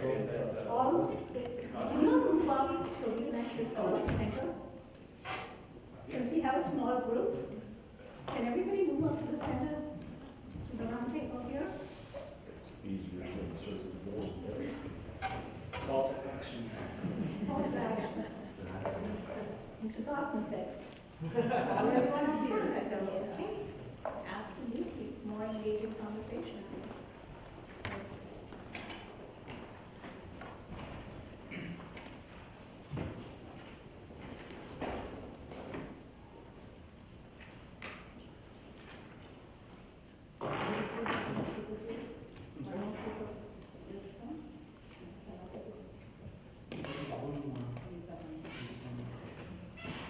All this, do not move up, so we can actually follow the center. Since we have a small group, can everybody move up to the center, to the round table here? Call to action. Call to action. Mr. Gartner said. So everyone here, so, okay, absolutely, more engaging conversations.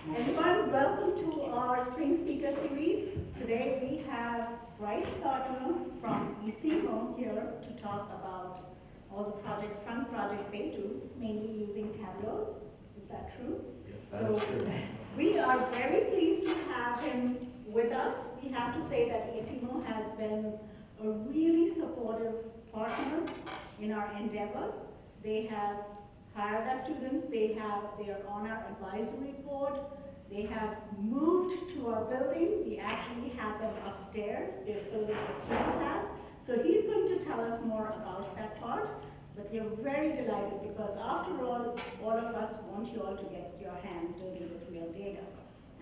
So, everyone, welcome to our Spring Speaker Series. Today we have Bryce Gartner from ICIMO here to talk about all the projects, fun projects they do, mainly using Tableau. Is that true? Yes, that is true. We are very pleased to have him with us. We have to say that ICIMO has been a really supportive partner in our endeavor. They have hired our students, they are on our advisory board, they have moved to our building. We actually have them upstairs. They're building a student lab. So he's going to tell us more about that part. But we are very delighted because after all of us want you all to get your hands dirty with real data.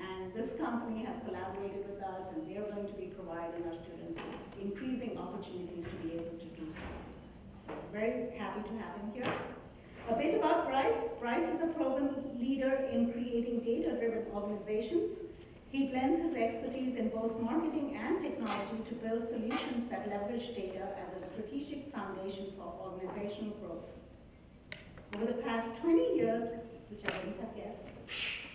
And this company has collaborated with us, and they're going to be providing our students with increasing opportunities to be able to do so. So very happy to have him here. A bit about Bryce. Bryce is a proven leader in creating data-driven organizations. He blends his expertise in both marketing and technology to build solutions that leverage data as a strategic foundation for organizational growth. Over the past 20 years, which I wouldn't have guessed,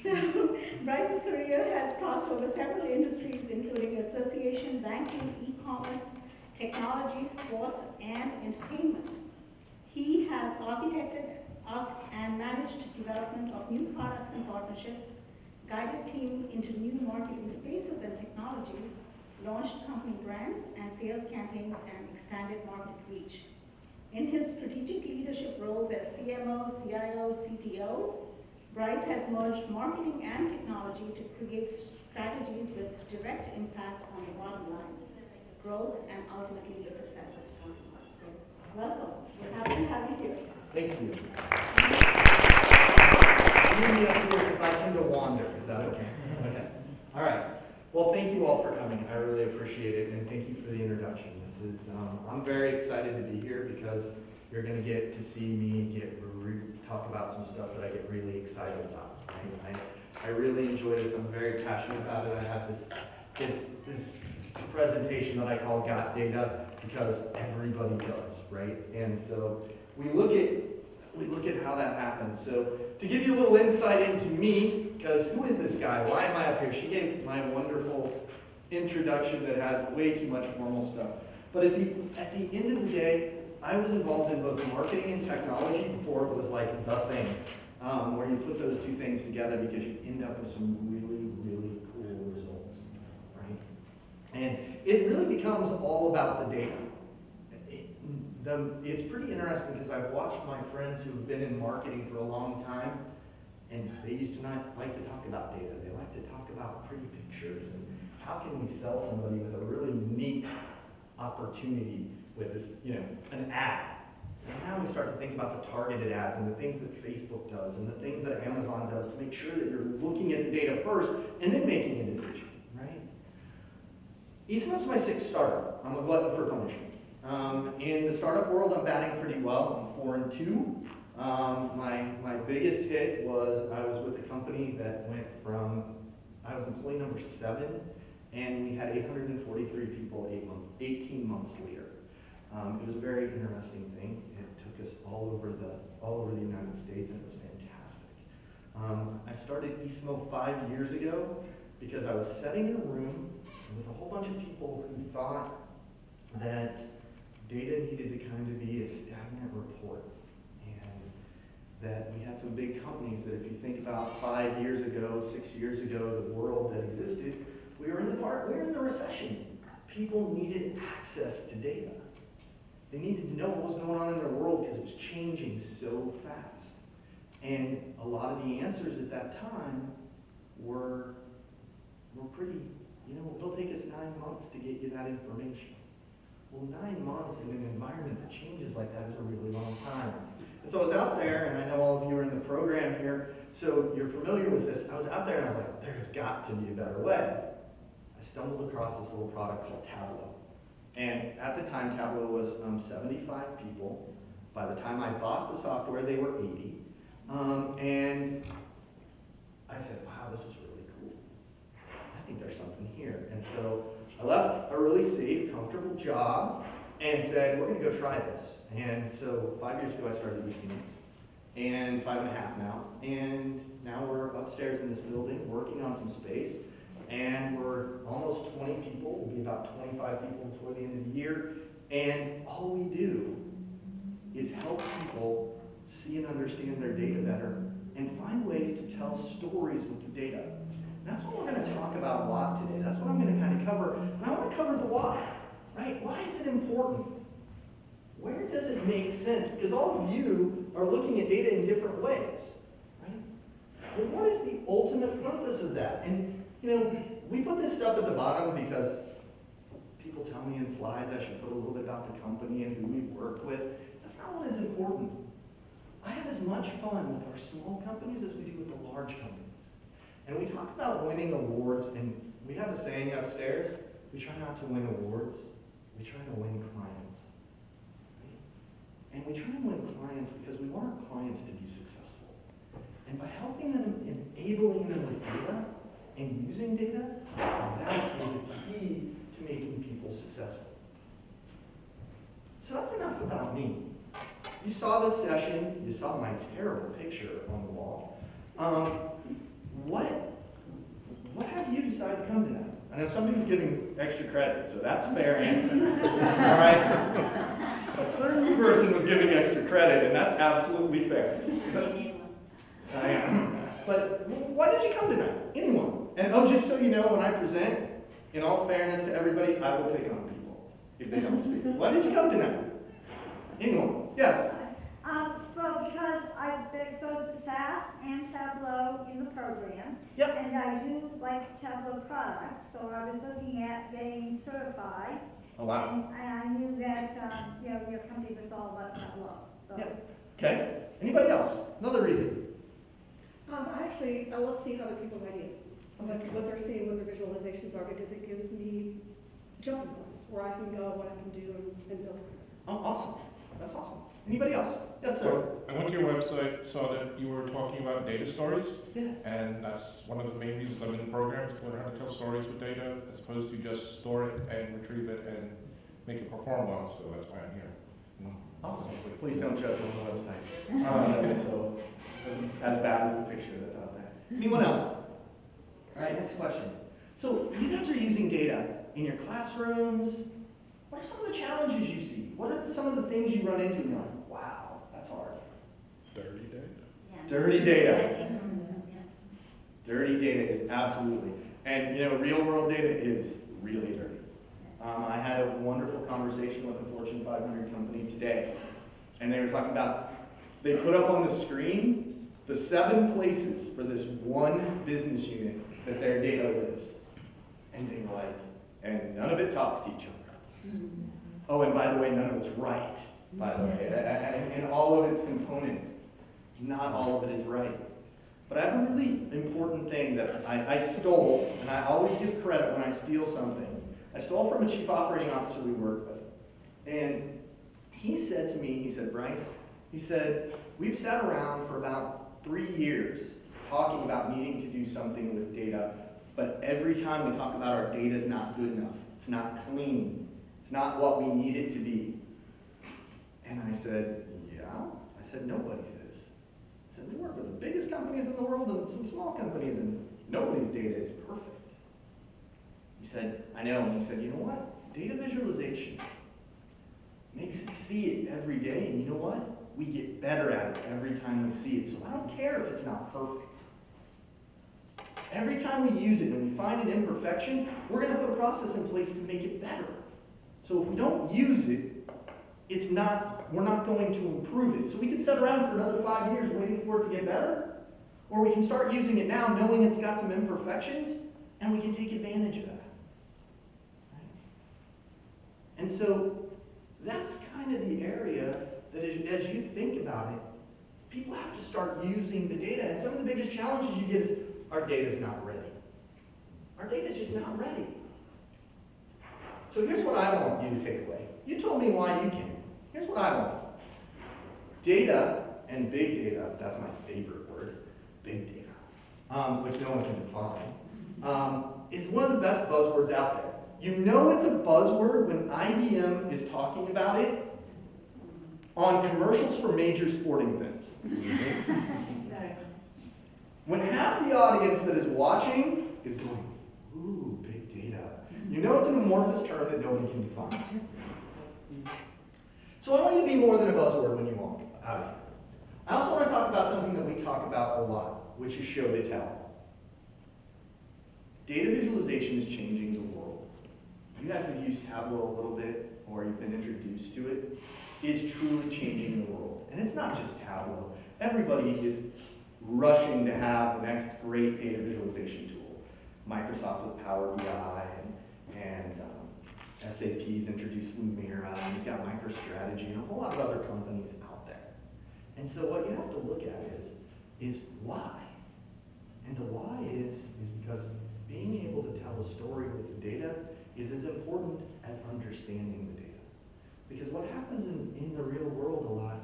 so Bryce's career has crossed over several industries, including association, banking, e-commerce, technology, sports, and entertainment. He has architected and managed development of new products and partnerships, guided teams into new marketing spaces and technologies, launched company brands and sales campaigns, and expanded market reach. In his strategic leadership roles as CMO, CIO, CTO, Bryce has merged marketing and technology to create strategies with direct impact on the bottom line, growth, and ultimately the success of the company. So, welcome. We're happy to have you here. Thank you. Leave me up here because I tend to wander. Is that okay? Okay. All right. Well, thank you all for coming. I really appreciate it, and thank you for the introduction. This is I'm very excited to be here because you're going to get to see me talk about some stuff that I get really excited about. Right? I really enjoy this. I'm very passionate about it. I have this presentation that I call Got Data because everybody does, right? And so we look at how that happens. So to give you a little insight into me, because who is this guy? Why am I up here? She gave my wonderful introduction that has way too much formal stuff. But at the end of the day, I was involved in both marketing and technology before it was like the thing, where you put those two things together because you end up with some really, really cool results, right? And it really becomes all about the data. It's pretty interesting because I've watched my friends who have been in marketing for a long time, and they used to not like to talk about data. They like to talk about pretty pictures and how can we sell somebody with a really neat opportunity with this, an ad. And now we start to think about the targeted ads and the things that Facebook does and the things that Amazon does to make sure that you're looking at the data first and then making a decision, right? ICIMO's my sixth startup. I'm a glutton for punishment. In the startup world, I'm batting pretty well. I'm 4-2. My biggest hit was I was with a company that went from, I was employee number 7, and we had 843 people 18 months later. It was a very interesting thing. It took us all over the United States, and it was fantastic. I started ICIMO 5 years ago because I was sitting in a room with a whole bunch of people who thought that data needed to kind of be a stagnant report, and that we had some big companies that if you think about 5 years ago, 6 years ago, the world that existed, we were in the recession. People needed access to data. They needed to know what was going on in their world because it was changing so fast. And a lot of the answers at that time were pretty, it'll take us 9 months to get you that information. Well, 9 months in an environment that changes like that is a really long time. And so I was out there, and I know all of you are in the program here, so you're familiar with this. I was out there and I was like, there's got to be a better way. I stumbled across this little product called Tableau. And at the time, Tableau was 75 people. By the time I bought the software, they were 80. And I said, wow, this is really cool. I think there's something here. And so I left a really safe, comfortable job and said, we're going to go try this. And so 5 years ago, I started ICIMO, and 5.5 now. And now we're upstairs in this building working on some space. And we're almost 20 people. We'll be about 25 people before the end of the year. And all we do is help people see and understand their data better and find ways to tell stories with the data. And that's what we're going to talk about a lot today. That's what I'm going to kind of cover. And I want to cover the why, right? Why is it important? Where does it make sense? Because all of you are looking at data in different ways, right? But what is the ultimate purpose of that? And we put this stuff at the bottom because people tell me in slides I should put a little bit about the company and who we work with. That's not what is important. I have as much fun with our small companies as we do with the large companies. And we talk about winning awards, and we have a saying upstairs, we try not to win awards, we try to win clients. Right? And we try to win clients because we want our clients to be successful. And by helping them, enabling them with data, and using data, that is a key to making people successful. So that's enough about me. You saw this session, you saw my terrible picture on the wall. What have you decided to come tonight? I know somebody's giving extra credit, so that's a fair answer. All right? A certain person was giving extra credit, and that's absolutely fair. I am. But why did you come tonight? Anyone? And just so you know, when I present, in all fairness to everybody, I will pick on people if they don't speak. Why did you come tonight? Anyone? Yes? Well, because I've been exposed to SAS and Tableau in the program. Yep. And I do like Tableau products, so I was looking at getting certified. Oh, wow. And I knew that, your company was all about Tableau. So. Yep. Okay. Anybody else? Another reason? I love seeing other people's ideas. I like what they're seeing, what their visualizations are, because it gives me jumping points where I can go, what I can do, and build. Oh, awesome. That's awesome. Anybody else? Yes, sir. So I went to your website, saw that you were talking about data stories. Yeah. And that's one of the main reasons I'm in the program, is to learn how to tell stories with data, as opposed to just store it and retrieve it and make it perform well. So that's why I'm here. Awesome. Please don't judge on the website. So, as bad as the picture that's out there. Anyone else? All right, next question. So, you guys are using data in your classrooms. What are some of the challenges you see? What are some of the things you run into and you're like, wow, that's hard? Dirty data. Yeah. Dirty data. Yes. Dirty data is absolutely. And, real world data is really dirty. I had a wonderful conversation with a Fortune 500 company today, and they were talking about, they put up on the screen the 7 places for this one business unit that their data lives. And they were like, and none of it talks to each other. Oh, and by the way, none of it's right, by the way, and all of its components. Not all of it is right. But I have a really important thing that I stole, and I always give credit when I steal something. I stole from a chief operating officer we work with. And he said to me, he said, Bryce, he said, we've sat around for about 3 years talking about needing to do something with data, but every time we talk about our data is not good enough. It's not clean. It's not what we need it to be. And I said, yeah? I said, nobody says. I said, we work with the biggest companies in the world and some small companies, and nobody's data is perfect. He said, I know. And he said, you know what? Data visualization makes us see it every day, and you know what? We get better at it every time we see it. So I don't care if it's not perfect. Every time we use it and we find an imperfection, we're going to put a process in place to make it better. So if we don't use it, we're not going to improve it. So we can sit around for another 5 years waiting for it to get better, or we can start using it now knowing it's got some imperfections, and we can take advantage of that. Right? And so that's kind of the area that as you think about it, people have to start using the data. And some of the biggest challenges you get is, our data's not ready. Our data's just not ready. So here's what I want you to take away. You told me why you came. Here's what I want. Data and big data, that's my favorite word, big data, which no one can define, is one of the best buzzwords out there. You know it's a buzzword when IBM is talking about it on commercials for major sporting events. Okay. When half the audience that is watching is going, ooh, big data. You know it's an amorphous term that nobody can define. So I want you to be more than a buzzword when you walk out of here. I also want to talk about something that we talk about a lot, which is show to tell. Data visualization is changing the world. You guys have used Tableau a little bit, or you've been introduced to it. It's truly changing the world. And it's not just Tableau. Everybody is rushing to have the next great data visualization tool. Microsoft with Power BI, and SAP's introduced Lumira, and you've got MicroStrategy, and a whole lot of other companies out there. And so what you have to look at is why? And the why is because being able to tell a story with the data is as important as understanding the data. Because what happens in the real world a lot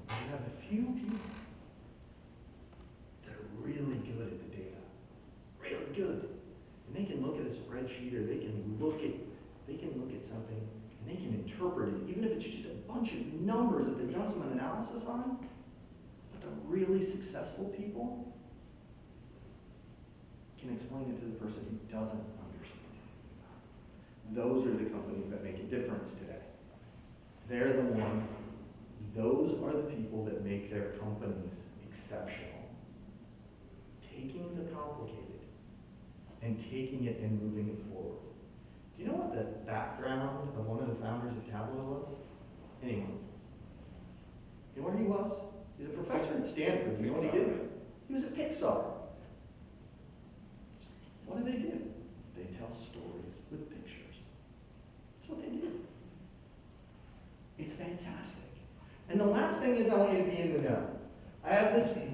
is you have a few people that are really good at the data. Really good. And they can look at a spreadsheet, or they can look at something, and they can interpret it, even if it's just a bunch of numbers that they've done some analysis on. But the really successful people can explain it to the person who doesn't understand it. Those are the companies that make a difference today. They're the ones, those are the people that make their companies exceptional. Taking the complicated and taking it and moving it forward. Do you know what the background of one of the founders of Tableau was? Anyone? You know what he was? He's a professor at Stanford. You know what he did? He was at Pixar. What do? They tell stories with pictures. That's what they do. It's fantastic. And the last thing is, I want you to be in the know.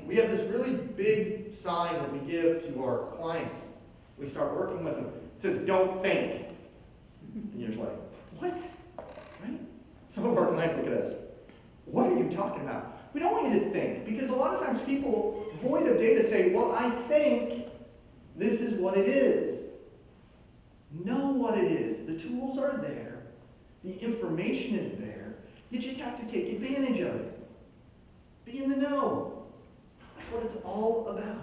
We have this really big sign that we give to our clients. We start working with them. It says, don't think. And you're just like, what? Right? Some of our clients look at us, what are you talking about? We don't want you to think, because a lot of times people, void of data, say, well, I think this is what it is. Know what it is. The tools are there. The information is there. You just have to take advantage of it. Be in the know. That's what it's all about.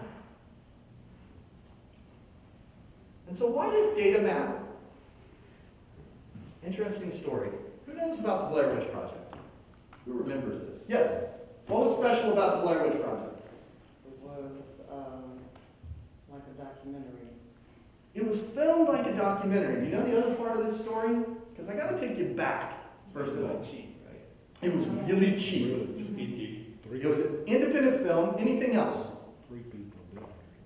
And so why does data matter? Interesting story. Who knows about the Blair Witch Project? Who remembers this? Yes. What was special about the Blair Witch Project? It was like a documentary. It was filmed like a documentary. You know the other part of this story? Because I got to take you back, first of all. Cheap, right? It was really cheap. It was an independent film. Anything else? 3 people did.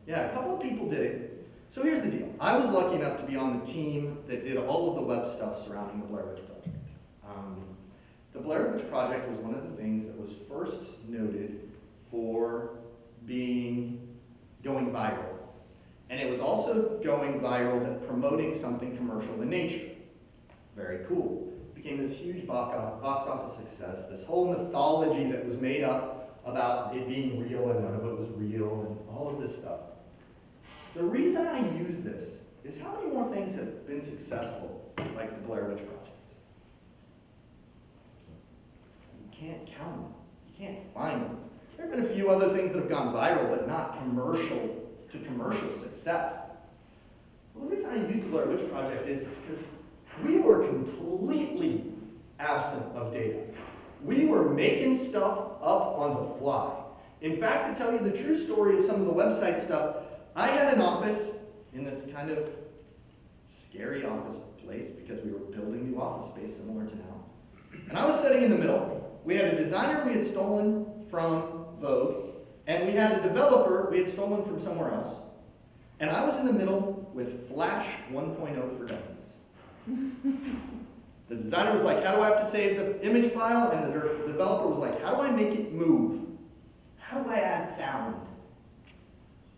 Yeah, a couple of people did it. So here's the deal. I was lucky enough to be on the team that did all of the web stuff surrounding the Blair Witch Project. The Blair Witch Project was one of the things that was first noted for going viral. And it was also going viral at promoting something commercial in nature. Very cool. It became this huge box office success, this whole mythology that was made up about it being real and none of it was real and all of this stuff. The reason I use this is how many more things have been successful, like the Blair Witch Project? You can't count them. You can't find them. There have been a few other things that have gone viral, but not commercial success. Well, the reason I use the Blair Witch Project is because we were completely absent of data. We were making stuff up on the fly. In fact, to tell you the true story of some of the website stuff, I had an office in this kind of scary office place because we were building new office space similar to now. And I was sitting in the middle. We had a designer we had stolen from Vogue, and we had a developer we had stolen from somewhere else. And I was in the middle with Flash 1.0 for dummies. The designer was like, how do I have to save the image file? And the developer was like, how do I make it move? How do I add sound?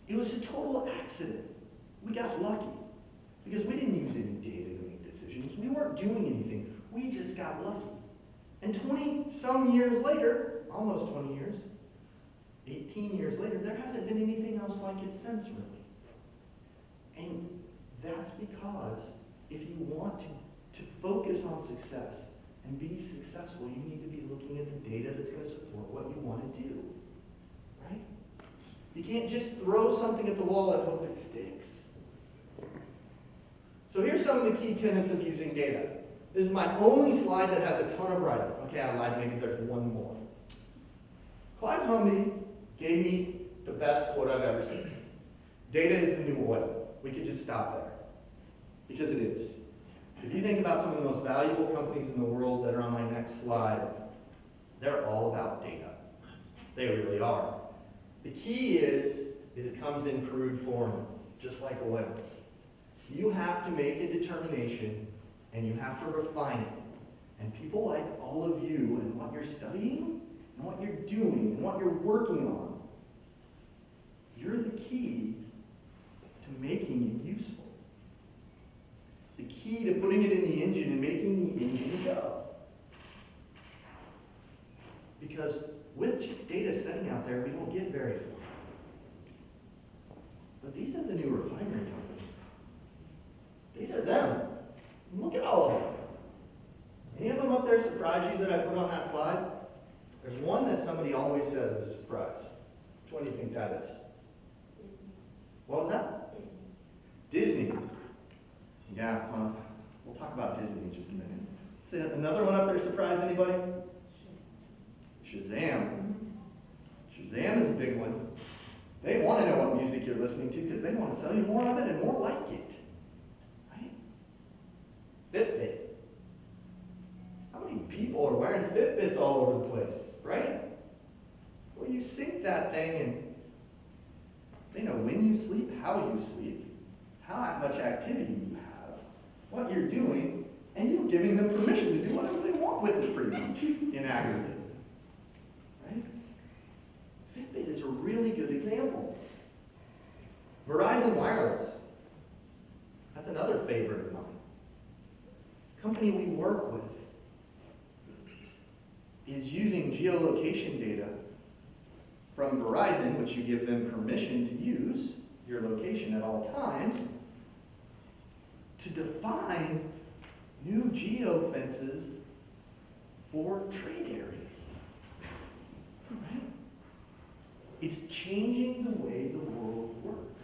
It was a total accident. We got lucky because we didn't use any data to make decisions. We weren't doing anything. We just got lucky. And 20-some years later, almost 20 years, 18 years later, there hasn't been anything else like it since, really. And that's because if you want to focus on success and be successful, you need to be looking at the data that's going to support what you want to do, right? You can't just throw something at the wall and hope it sticks. So here's some of the key tenets of using data. This is my only slide that has a ton of writing. Okay, I lied, maybe there's one more. Clive Humby gave me the best quote I've ever seen. Data is the new oil. We could just stop there, because it is. If you think about some of the most valuable companies in the world that are on my next slide, they're all about data. They really are. The key is it comes in crude form, just like oil. You have to make a determination, and you have to refine it. And people like all of you and what you're studying, and what you're doing, and what you're working on, you're the key to making it useful. The key to putting it in the engine and making the engine go. Because with just data sitting out there, we don't get very far. But these are the new refinery companies. These are them. Look at all of them. Any of them up there surprise you that I put on that slide? There's one that somebody always says is a surprise. Which one do you think that is? What was that? Disney. Yeah, we'll talk about Disney in just a minute. See, another one up there surprise anybody? Shazam. Shazam is a big one. They want to know what music you're listening to because they want to sell you more of it and more like it. Right? Fitbit. How many people are wearing Fitbits all over the place, right? Well, you sync that thing and they know when you sleep, how you sleep, how much activity you have, what you're doing, and you're giving them permission to do whatever they want with it pretty much in aggregate. Right? Fitbit is a really good example. Verizon Wireless. That's another favorite of mine. Company we work with is using geolocation data from Verizon, which you give them permission to use your location at all times, to define new geofences for trade areas. Right? It's changing the way the world works.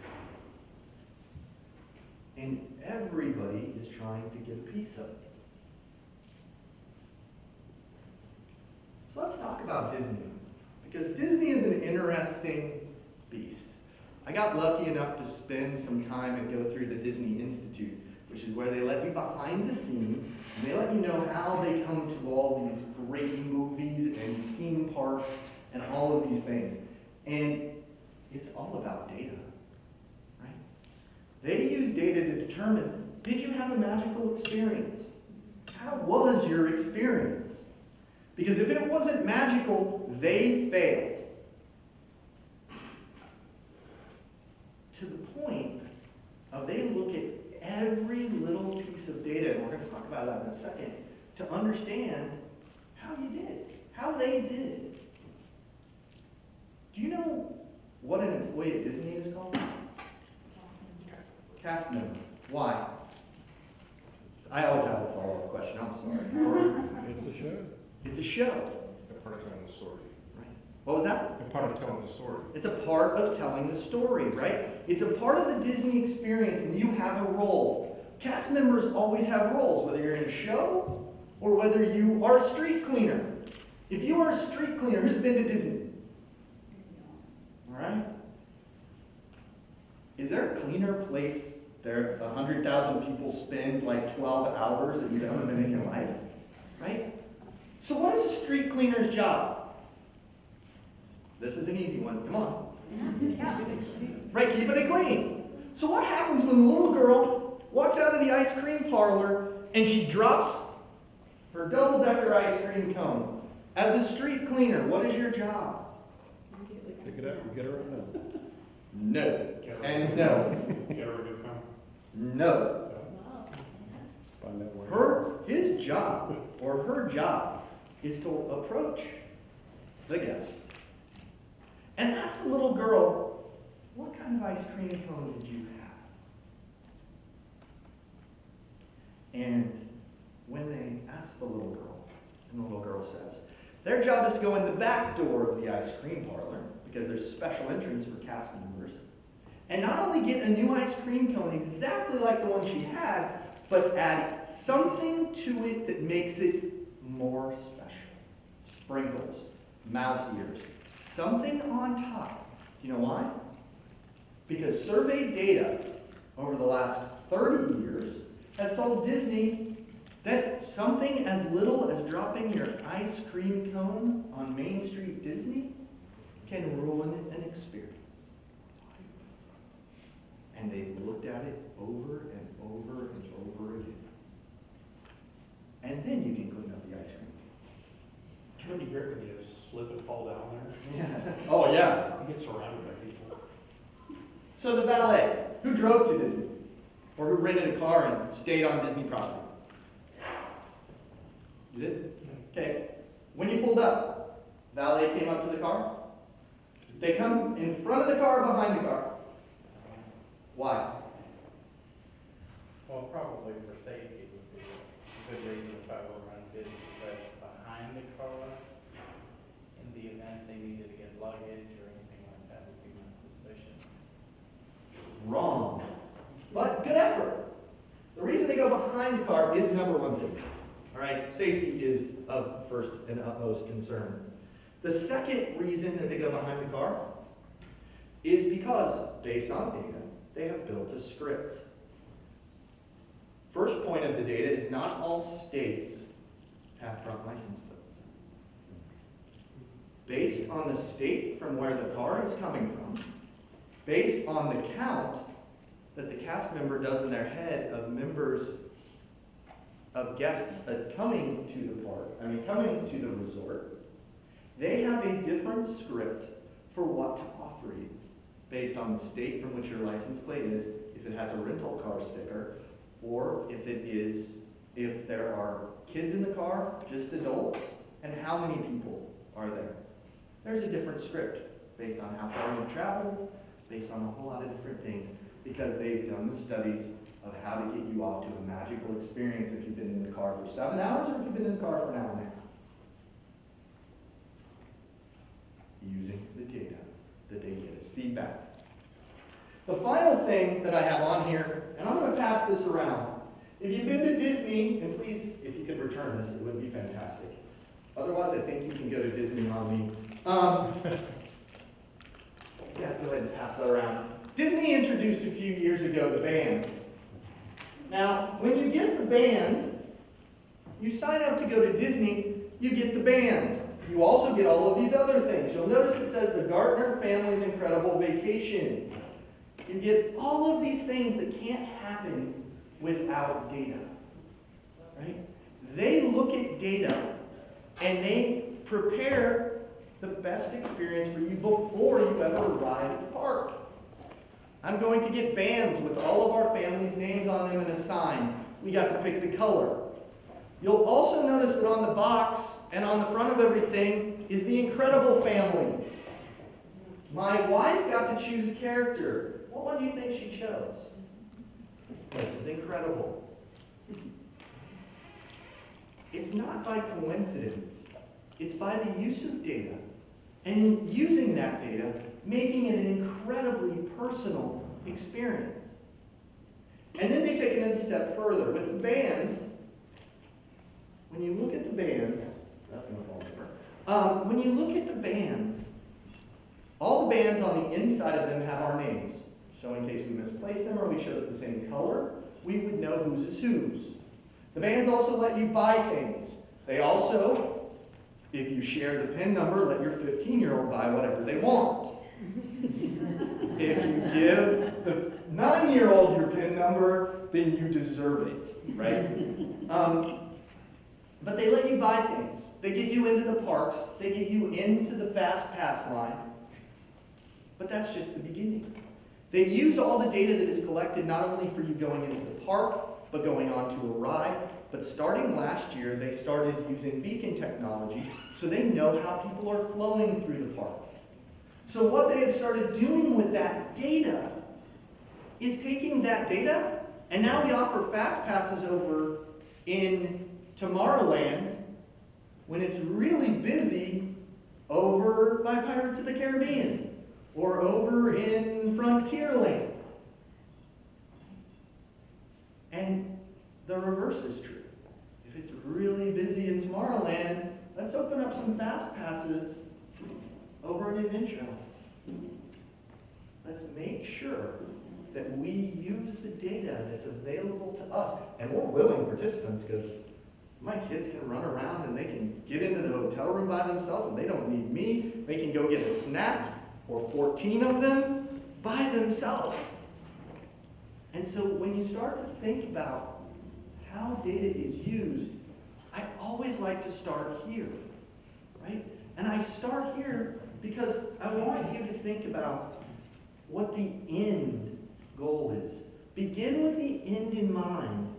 And everybody is trying to get a piece of it. So let's talk about Disney. Because Disney is an interesting beast. I got lucky enough to spend some time and go through the Disney Institute, which is where they let you behind the scenes, and they let you know how they come to all these great movies and theme parks and all of these things. And it's all about data, right? They use data to determine, did you have a magical experience? How was your experience? Because if it wasn't magical, they failed. To the point of they look at every little piece of data, and we're going to talk about that in a second, to understand how you did, how they did. Do you know what an employee at Disney is called? Cast member. Why? I always have a follow-up question, I'm sorry. It's a show. It's a show. A part of telling the story. Right. What was that? A part of telling the story. It's a part of telling the story, right? It's a part of the Disney experience, and you have a role. Cast members always have roles, whether you're in a show or whether you are a street cleaner. If you are a street cleaner, who's been to Disney? All right? Is there a cleaner place there 100,000 people spend like 12 hours that you've ever been in your life? Right? So what is a street cleaner's job? This is an easy one. Come on. Right, keeping it clean. So what happens when the little girl walks out of the ice cream parlor and she drops her double-decker ice cream cone? As a street cleaner, what is your job? Pick it up and get her a milk. No. And no. Get her a new car. No. Find out where. His job, or her job, is to approach the guest and ask the little girl, what kind of ice cream cone did you have? And when they ask the little girl, and the little girl says, their job is to go in the back door of the ice cream parlor, because there's a special entrance for cast members, and not only get a new ice cream cone exactly like the one she had, but add something to it that makes it more special. Sprinkles, mouse ears, something on top. You know why? Because survey data over the last 30 years has told Disney that something as little as dropping your ice cream cone on Main Street Disney can ruin an experience. And they've looked at it over and over and over again. And then you can clean up the ice cream. It's really great when you slip and fall down there. Yeah. Oh, yeah. You get surrounded by people. So the valet, who drove to Disney? Or who rented a car and stayed on Disney property? You did? Okay. When you pulled up, valet came up to the car. They come in front of the car or behind the car? Why? Well, probably for safety would be a good reason if I were running business, but behind the car, in the event they needed to get luggage or anything like that would be my suspicion. Wrong. But good effort. The reason they go behind the car is number one, safety. All right, safety is of first and utmost concern. The second reason that they go behind the car is because, based on data, they have built a script. First point of the data is not all states have front license plates. Based on the state from where the car is coming from, based on the count that the cast member does in their head of members of guests coming to the park, coming to the resort, they have a different script for what to offer you based on the state from which your license plate is, if it has a rental car sticker, or if there are kids in the car, just adults, and how many people are there. There's a different script based on how far you've traveled, based on a whole lot of different things, because they've done the studies of how to get you off to a magical experience if you've been in the car for 7 hours or if you've been in the car for an hour and a half. Using the data that they get as feedback. The final thing that I have on here, and I'm going to pass this around. If you've been to Disney, and please, if you could return this, it would be fantastic. Otherwise, I think you can go to Disney on me. Yeah, so go ahead and pass that around. Disney introduced a few years ago the bands. Now, when you get the band, you sign up to go to Disney, you get the band. You also get all of these other things. You'll notice it says the Gartner Family's Incredible Vacation. You get all of these things that can't happen without data. Right? They look at data and they prepare the best experience for you before you ever arrive at the park. I'm going to get bands with all of our family's names on them and a sign. We got to pick the color. You'll also notice that on the box and on the front of everything is the Incredible Family. My wife got to choose a character. What one do you think she chose? This is incredible. It's not by coincidence. It's by the use of data. And in using that data, making it an incredibly personal experience. And then they take it a step further. With the bands, when you look at the bands, that's going to fall over. When you look at the bands, all the bands on the inside of them have our names. So in case we misplace them or we chose the same color, we would know whose is whose. The bands also let you buy things. They also If you share the PIN number, let your 15-year-old buy whatever they want. If you give the 9-year-old your PIN number, then you deserve it, right? But they let you buy things. They get you into the parks. They get you into the fast pass line. But that's just the beginning. They use all the data that is collected not only for you going into the park, but going on to a ride. But starting last year, they started using beacon technology so they know how people are flowing through the park. So what they have started doing with that data is taking that data, and now we offer fast passes over in Tomorrowland when it's really busy over by Pirates of the Caribbean or over in Frontierland. And the reverse is true. If it's really busy in Tomorrowland, let's open up some fast passes over at Adventure. Let's make sure that we use the data that's available to us. And we're willing participants because my kids can run around and they can get into the hotel room by themselves and they don't need me. They can go get a snack or 14 of them by themselves. And so when you start to think about how data is used, I always like to start here, right? And I start here because I want you to think about what the end goal is. Begin with the end in mind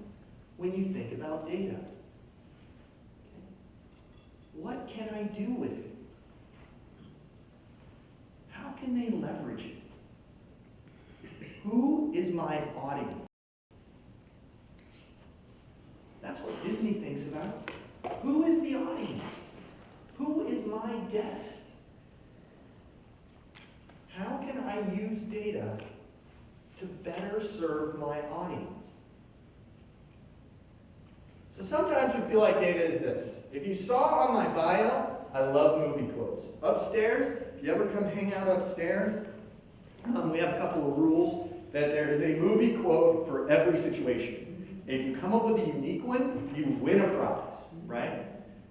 when you think about data. Okay? What can I do with it? How can they leverage it? Who is my audience? That's what Disney thinks about. Who is the audience? Who is my guest? How can I use data to better serve my audience? So sometimes we feel like data is this. If you saw on my bio, I love movie quotes. Upstairs, if you ever come hang out upstairs, we have a couple of rules that there is a movie quote for every situation. If you come up with a unique one, you win a prize, right?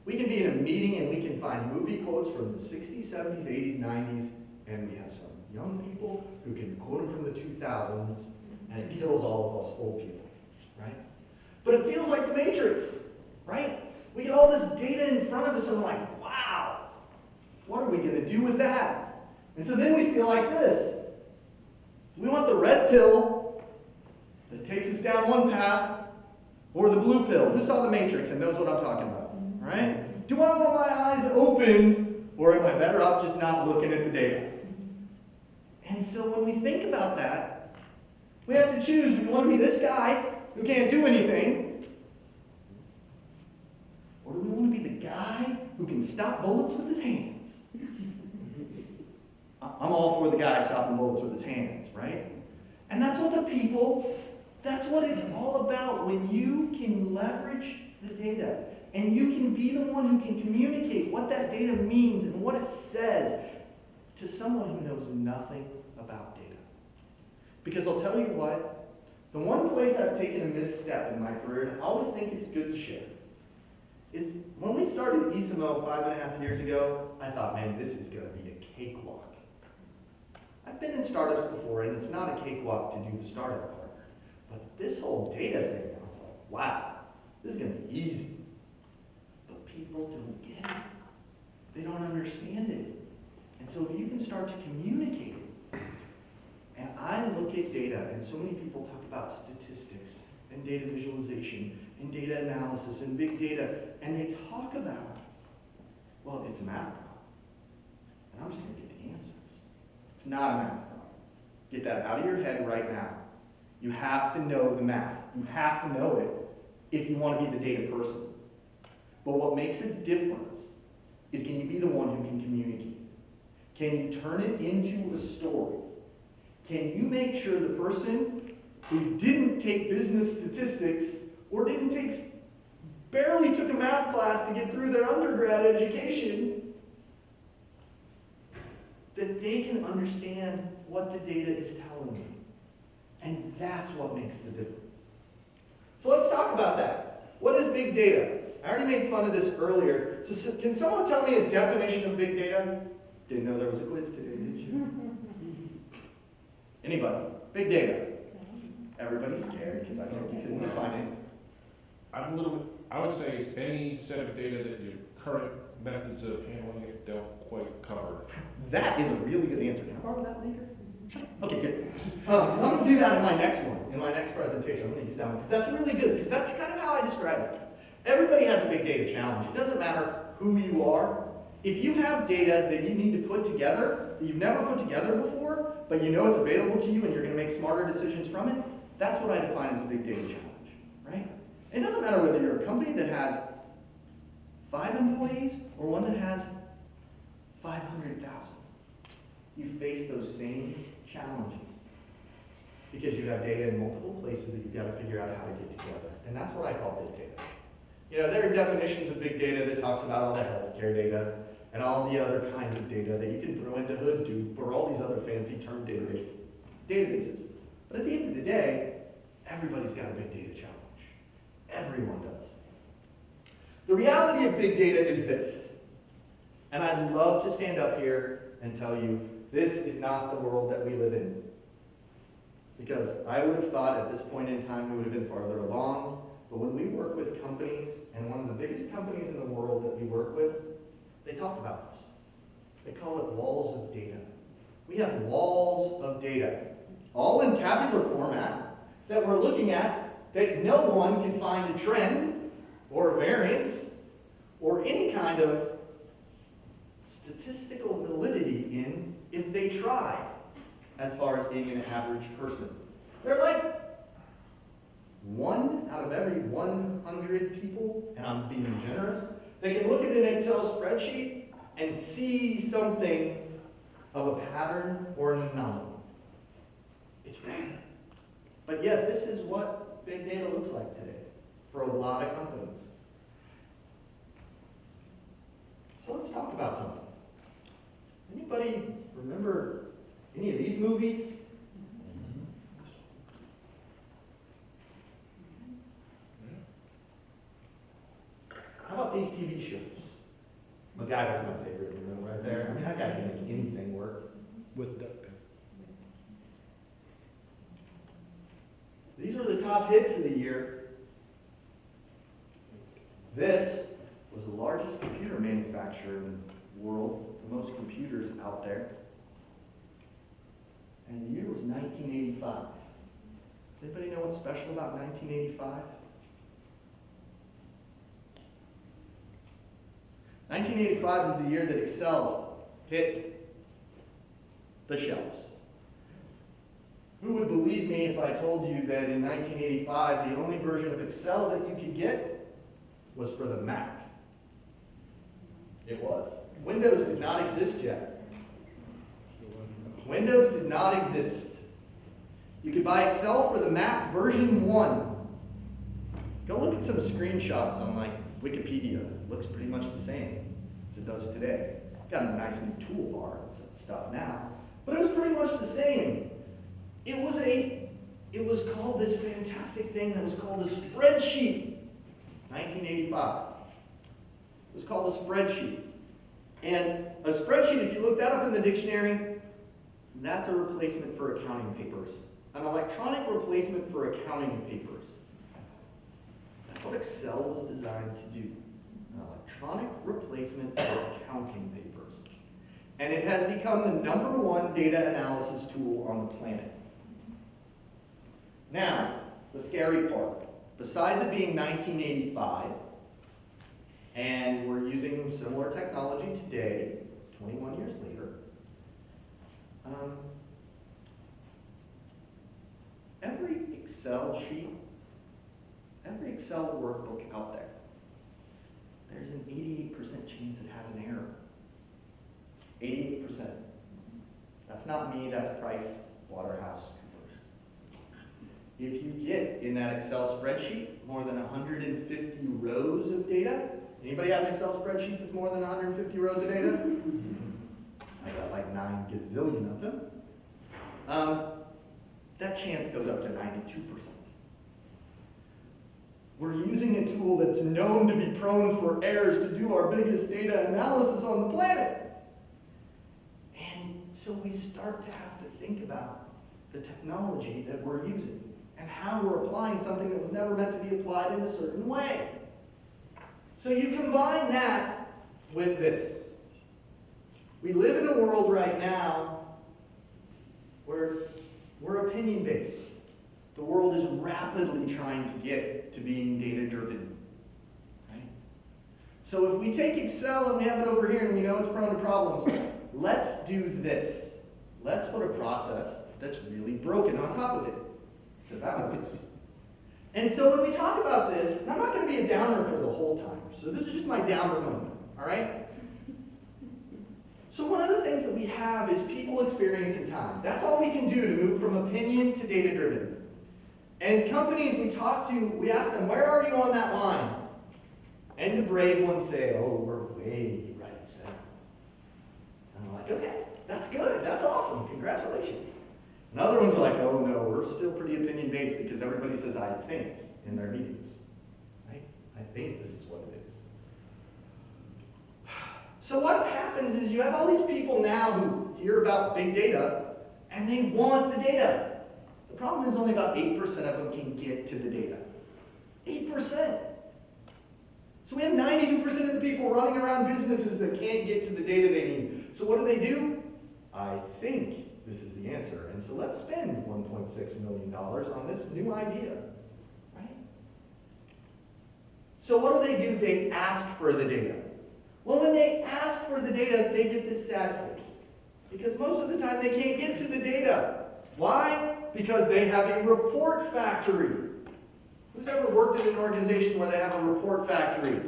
We can be in a meeting and we can find movie quotes from the 60s, 70s, 80s, 90s, and we have some young people who can quote them from the 2000s, and it kills all of us old people, right? But it feels like the Matrix, right? We get all this data in front of us and we're like, wow, what are we going to do with that? And so then we feel like this. We want the red pill that takes us down one path, or the blue pill. Who saw the Matrix and knows what I'm talking about, right? Do I want my eyes opened, or am I better off just not looking at the data? And so when we think about that, we have to choose. Do we want to be this guy who can't do anything? Or do we want to be the guy who can stop bullets with his hands? I'm all for the guy stopping bullets with his hands, right? And that's what that's what it's all about when you can leverage the data and you can be the one who can communicate what that data means and what it says to someone who knows nothing about data. Because I'll tell you what, the one place I've taken a misstep in my career, and I always think it's good to share, is when we started ICIMO 5.5 years ago, I thought, man, this is going to be a cakewalk. I've been in startups before, and it's not a cakewalk to do the startup part. But this whole data thing, I was like, wow, this is going to be easy. But people don't get it. They don't understand it. And so if you can start to communicate it, and I look at data, and so many people talk about statistics, and data visualization, and data analysis, and big data, and they talk about, well, it's a math problem. And I'm just going to get the answers. It's not a math problem. Get that out of your head right now. You have to know the math. You have to know it if you want to be the data person. But what makes a difference is, can you be the one who can communicate? Can you turn it into a story? Can you make sure the person who didn't take business statistics or barely took a math class to get through their undergrad education, that they can understand what the data is telling them? And that's what makes the difference. So let's talk about that. What is big data? I already made fun of this earlier. So can someone tell me a definition of big data? Didn't know there was a quiz today, did you? Anybody? Big data. Everybody's scared because I said you couldn't define it. I would say it's any set of data that your current methods of handling it don't quite cover. That is a really good answer. Can I borrow that later? Okay, good. I'm going to do that in my next one, in my next presentation. I'm going to use that one because that's really good, because that's kind of how I describe it. Everybody has a big data challenge. It doesn't matter who you are. If you have data that you need to put together, that you've never put together before, but you know it's available to you and you're going to make smarter decisions from it, that's what I define as a big data challenge, right? It doesn't matter whether you're a company that has 5 employees or one that has 500,000. You face those same challenges because you have data in multiple places that you've got to figure out how to get together. And that's what I call big data. You know, there are definitions of big data that talks about all the healthcare data and all the other kinds of data that you can throw into Hadoop or all these other fancy term databases. But at the end of the day, everybody's got a big data challenge. Everyone does. The reality of big data is this, and I'd love to stand up here and tell you this is not the world that we live in. Because I would have thought at this point in time we would have been farther along, but when we work with companies, and one of the biggest companies in the world that we work with, they talk about this. They call it walls of data. We have walls of data, all in tabular format, that we're looking at that no one can find a trend or a variance or any kind of statistical validity in if they try, as far as being an average person. They're like 1 out of every 100 people, and I'm being generous, they can look at an Excel spreadsheet and see something of a pattern or an anomaly. It's random. But yet, this is what big data looks like today for a lot of companies. So let's talk about something. Anybody remember any of these movies? How about these TV shows? MacGyver's my favorite, you know, right there. I mean, that guy can make anything work. With duct tape. These were the top hits of the year. This was the largest computer manufacturer in the world, the most computers out there. And the year was 1985. Does anybody know what's special about 1985? 1985 is the year that Excel hit the shelves. Who would believe me if I told you that in 1985 the only version of Excel that you could get was for the Mac? It was. Windows did not exist yet. Windows did not exist. You could buy Excel for the Mac version 1. Go look at some screenshots on like Wikipedia. It looks pretty much the same as it does today. Got a nice new toolbar and stuff now, but it was pretty much the same. It was called this fantastic thing that was called a spreadsheet. 1985. It was called a spreadsheet. And a spreadsheet, if you look that up in the dictionary, that's a replacement for accounting papers. An electronic replacement for accounting papers. That's what Excel was designed to do. An electronic replacement for accounting papers. And it has become the #1 data analysis tool on the planet. Now, the scary part. Besides it being 1985, and we're using similar technology today, 21 years later, every Excel sheet, every Excel workbook out there, there's an 88% chance it has an error. 88%. That's not me, that's Bryce Gartner. If you get in that Excel spreadsheet more than 150 rows of data, anybody have an Excel spreadsheet that's more than 150 rows of data? I got like 9 gazillion of them. That chance goes up to 92%. We're using a tool that's known to be prone for errors to do our biggest data analysis on the planet. And so we start to have to think about the technology that we're using and how we're applying something that was never meant to be applied in a certain way. So you combine that with this. We live in a world right now where we're opinion-based. The world is rapidly trying to get to being data-driven. Right? So if we take Excel and we have it over here and we know it's prone to problems, let's do this. Let's put a process that's really broken on top of it, because that works. And so when we talk about this, and I'm not going to be a downer for the whole time, so this is just my downer moment, all right? So one of the things that we have is people experience in time. That's all we can do to move from opinion to data-driven. And companies we talk to, we ask them, where are you on that line? And the brave ones say, oh, we're way right center. And I'm like, okay, that's good, that's awesome, congratulations. And other ones are like, oh no, we're still pretty opinion-based because everybody says, I think, in their meetings. Right? I think this is what it is. So what happens is you have all these people now who hear about big data, and they want the data. The problem is only about 8% of them can get to the data. 8%. So we have 92% of the people running around businesses that can't get to the data they need. So what do? I think this is the answer. And so let's spend $1.6 million on this new idea. Right? So what do? They ask for the data. Well, when they ask for the data, they get this sad face. Because most of the time they can't get to the data. Why? Because they have a report factory. Who's ever worked in an organization where they have a report factory?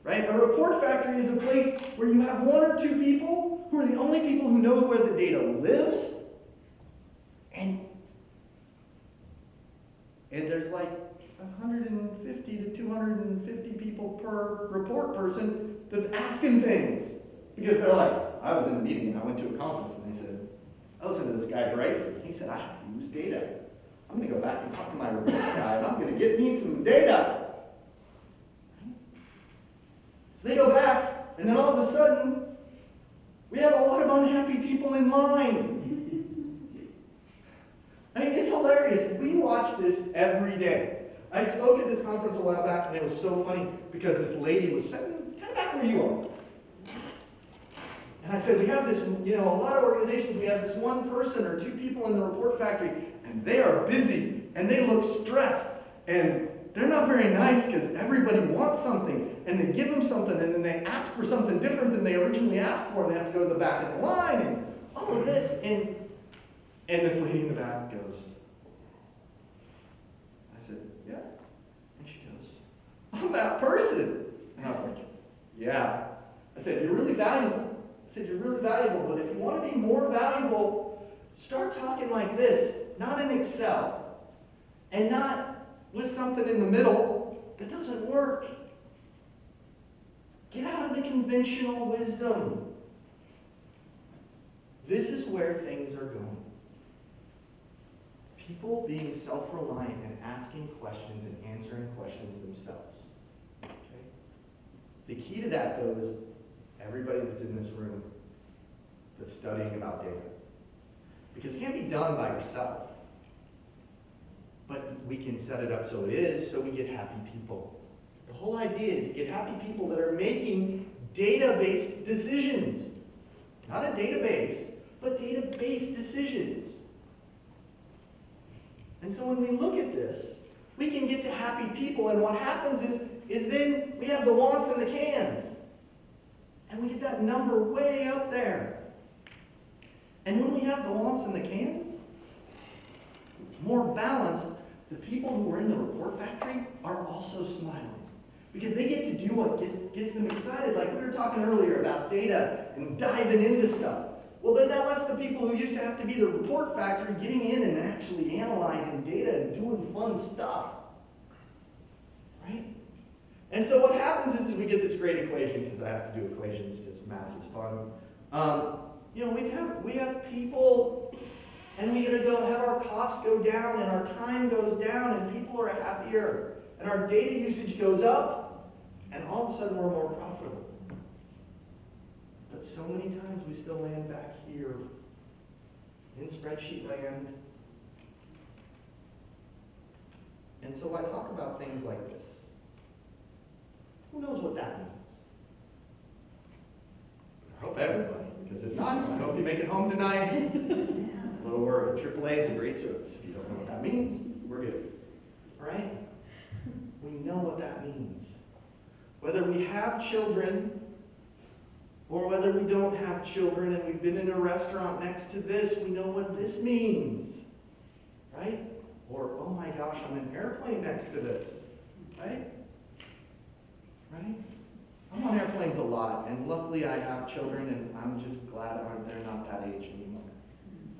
Right? A report factory is a place where you have one or two people who are the only people who know where the data lives. And there's like 150 to 250 people per report person that's asking things. Because they're like, I was in a meeting and I went to a conference and they said, I listened to this guy, Bryce, and he said, I use data. I'm going to go back and talk to my report guy and I'm going to get me some data. So they go back and then all of a sudden, we have a lot of unhappy people in line. I mean, it's hilarious. We watch this every day. I spoke at this conference a while back, and it was so funny because this lady was sitting kind of back where you are. And I said, we have this, a lot of organizations, we have this one person or two people in the report factory, and they are busy, and they look stressed, and they're not very nice because everybody wants something, and they give them something, and then they ask for something different than they originally asked for, and they have to go to the back of the line, and all of this, and this lady in the back goes, I said, yeah. And she goes, I'm that person. And I was like, yeah. I said, you're really valuable. I said, you're really valuable, but if you want to be more valuable, start talking like this, not in Excel, and not with something in the middle that doesn't work. Get out of the conventional wisdom. This is where things are going. People being self-reliant and asking questions and answering questions themselves. Okay? The key to that, though, is everybody that's in this room that's studying about data. Because it can't be done by yourself. But we can set it up so it is, so we get happy people. The whole idea is to get happy people that are making data-based decisions. Not a database, but data-based decisions. And so when we look at this, we can get to happy people, and what happens is then we have the wants and the cans. And we get that number way up there. And when we have the wants and the cans, more balanced, the people who are in the report factory are also smiling. Because they get to do what gets them excited, like we were talking earlier about data and diving into stuff. Well, then that lets the people who used to have to be the report factory getting in and actually analyzing data and doing fun stuff. Right? And so what happens is we get this great equation, because I have to do equations because math is fun. We have people, and we have our costs go down, and our time goes down, and people are happier. And and our data usage goes up, and all of a sudden we're more profitable. But so many times we still land back here in spreadsheet land. And so I talk about things like this. Who knows what that means? I hope everybody, because if not, I hope you make it home tonight. A little word, AAA is a great service. If you don't know what that means, we're good. All right? We know what that means. Whether we have children or whether we don't have children and we've been in a restaurant next to this, we know what this means. Right? Or, oh my gosh, I'm in an airplane next to this. Right? Right? I'm on airplanes a lot, and luckily I have children, and I'm just glad they're not that age anymore.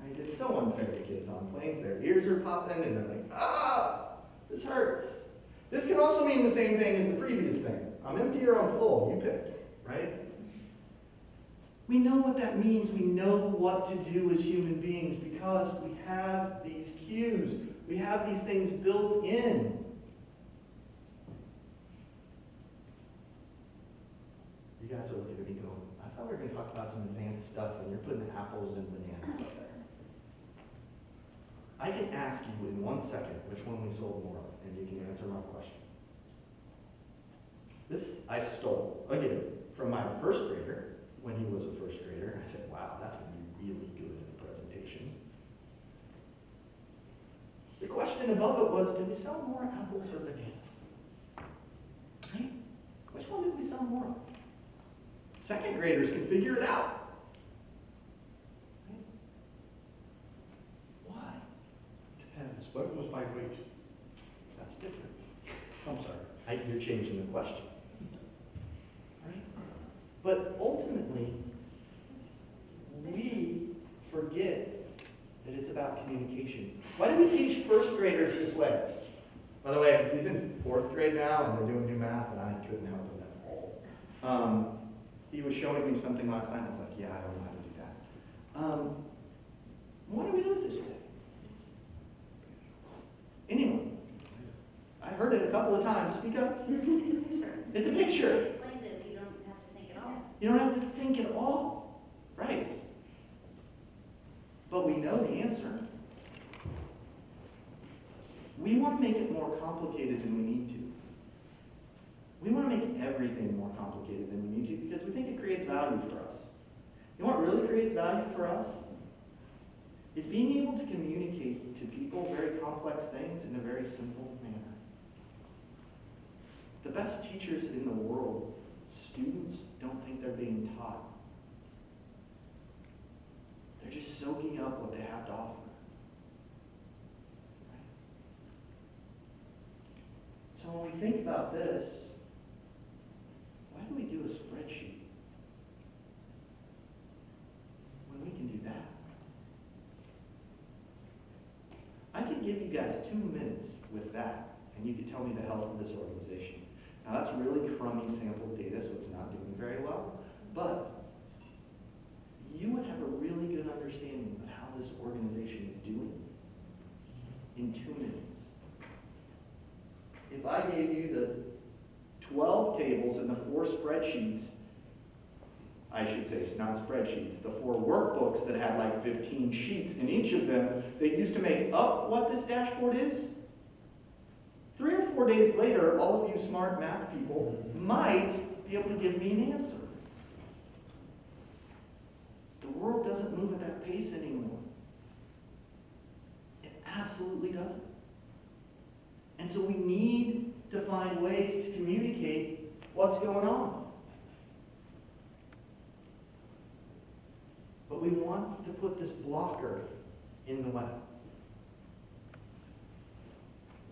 Right? It's so unfair to kids on planes. Their ears are popping, and they're like, ah, this hurts. This can also mean the same thing as the previous thing. I'm empty or I'm full. You pick, right? We know what that means. We know what to do as human beings because we have these cues. We have these things built in. You guys are looking at me going, I thought we were going to talk about some advanced stuff, and you're putting apples and bananas up there. I can ask you in 1 second which one we sold more of, and you can answer my question. This I stole, again, from my first grader when he was a first grader. I said, wow, that's going to be really good in a presentation. The question above it was, did we sell more apples or bananas? Right? Which one did we sell more of? Second graders can figure it out. Right? Why? Depends. What if it was by weight? That's different. I'm sorry. You're changing the question. Right? But ultimately, we forget that it's about communication. Why do we teach first graders this way? By the way, he's in 4th grade now, and they're doing new math, and I couldn't help him at all. He was showing me something last night, and I was like, yeah, I don't know how to do that. Why do we do it this way? Anyone? I heard it a couple of times. Speak up. It's a picture. It explains it, you don't have to think at all. You don't have to think at all. Right. But we know the answer. We want to make it more complicated than we need to. We want to make everything more complicated than we need to because we think it creates value for us. You know what really creates value for us? It's being able to communicate to people very complex things in a very simple manner. The best teachers in the world, students don't think they're being taught. They're just soaking up what they have to offer. Right? So when we think about this, why do we do a spreadsheet when we can do that? I could give you guys 2 minutes with that, and you could tell me the health of this organization. Now that's really crummy sample data, so it's not doing very well, but you would have a really good understanding of how this organization is doing in 2 minutes. If I gave you the 12 tables and the 4 spreadsheets, I should say it's not spreadsheets, the 4 workbooks that had like 15 sheets in each of them that used to make up what this dashboard is, 3 or 4 days later, all of you smart math people might be able to give me an answer. The world doesn't move at that pace anymore. It absolutely doesn't. And so we need to find ways to communicate what's going on. But we want to put this blocker in the way.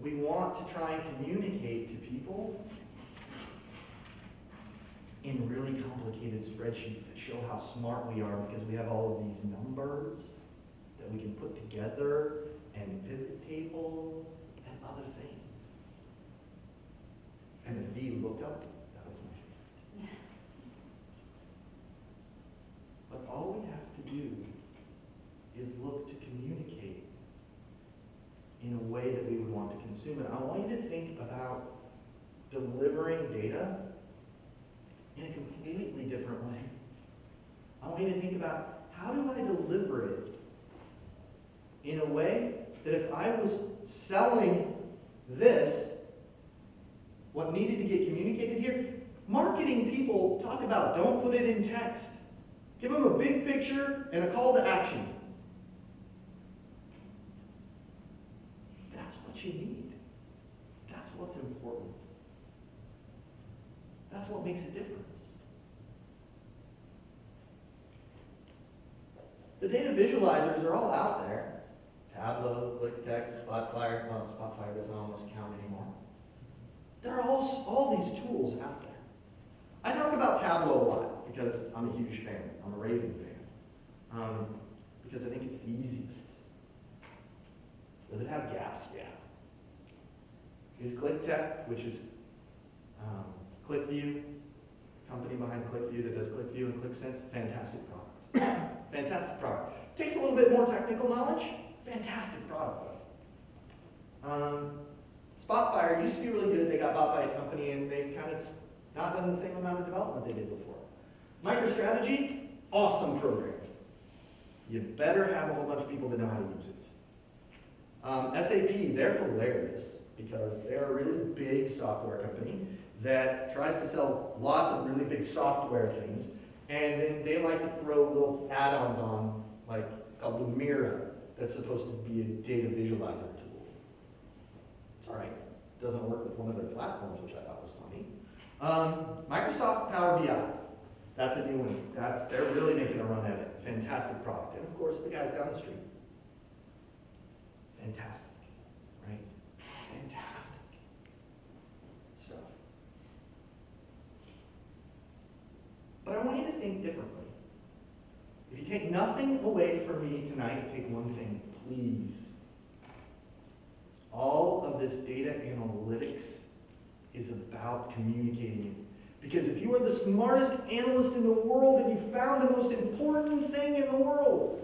We want to try and communicate to people in really complicated spreadsheets that show how smart we are because we have all of these numbers that we can put together and pivot table and other things. And the V looked up. That was my favorite. But all we have to do is look to communicate in a way that we would want to consume it. I want you to think about about how do I deliver it in a way that if I was selling this, what needed to get communicated here, marketing people talk about don't put it in text. Give them a big picture and a call to action. That's what you need. That's what's important. That's what makes a difference. The data visualizers are all out there. Tableau, ClickText, Spotfire. Well, Spotfire doesn't almost count anymore. There are all these tools out there. I talk about Tableau a lot because I'm a huge fan. I'm a Raven fan. Because I think it's the easiest. Does it have gaps? Yeah. Is ClickText, which is ClickView, company behind ClickView that does ClickView and ClickSense, fantastic product. Fantastic product. Takes a little bit more technical knowledge. Fantastic product though. Spotfire used to be really good. They got bought by a company and they've kind of not done the same amount of development they did before. MicroStrategy, awesome program. You better have a whole bunch of people that know how to use it. SAP, they're hilarious because they're a really big software company that tries to sell lots of really big software things, and then they like to throw little add-ons on, like called Lumira, that's supposed to be a data visualizer tool. It's all right. It doesn't work with one of their platforms, which I thought was funny. Microsoft Power BI. That's a new one. They're really making a run at it. Fantastic product. And of course, the guys down the street. Fantastic, right? Fantastic stuff. But I want you to think differently. If you take nothing away from me tonight, take one thing, please. All of this data analytics is about communicating it. Because if you are the smartest analyst in the world and you found the most important thing in the world,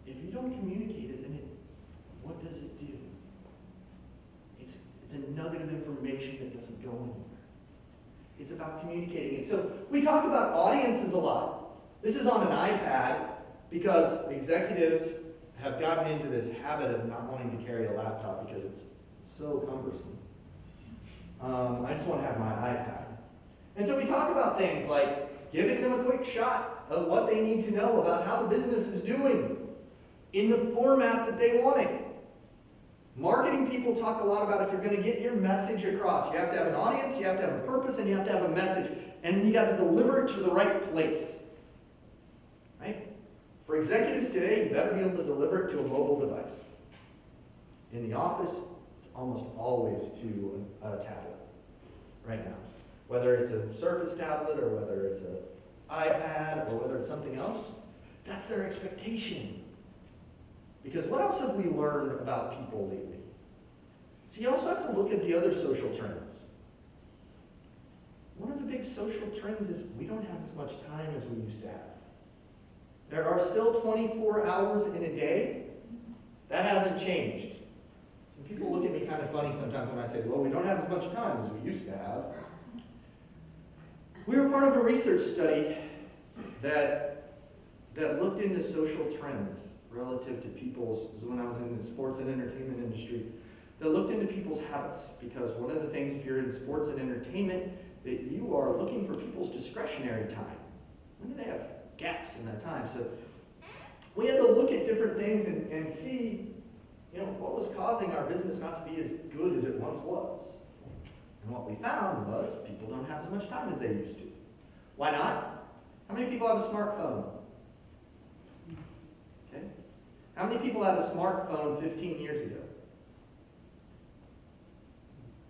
if you don't communicate it, then what does it do? It's a nugget of information that doesn't go anywhere. It's about communicating it. So we talk about audiences a lot. This is on an iPad because executives have gotten into this habit of not wanting to carry a laptop because it's so cumbersome. I just want to have my iPad. And so we talk about things like giving them a quick shot of what they need to know about how the business is doing in the format that they want it. Marketing people talk a lot about if you're going to get your message across, you have to have an audience, you have to have a purpose, and you have to have a message. And then you got to deliver it to the right place. Right? For executives today, you better be able to deliver it to a mobile device. In the office, it's almost always to a tablet right now. Whether it's a Surface tablet or whether it's an iPad or whether it's something else, that's their expectation. Because what else have we learned about people lately? So you also have to look at the other social trends. One of the big social trends is we don't have as much time as we used to have. There are still 24 hours in a day. That hasn't changed. Some people look at me kind of funny sometimes when I say, well, we don't have as much time as we used to have. We were part of a research study that looked into social trends relative to people's, when I was in the sports and entertainment industry, that looked into people's habits. Because one of the things, if you're in sports and entertainment, that you are looking for people's discretionary time. When do they have gaps in their time? So we had to look at different things and see, what was causing our business not to be as good as it once was. And what we found was people don't have as much time as they used to. Why not? How many people have a smartphone? Okay. How many people had a smartphone 15 years ago?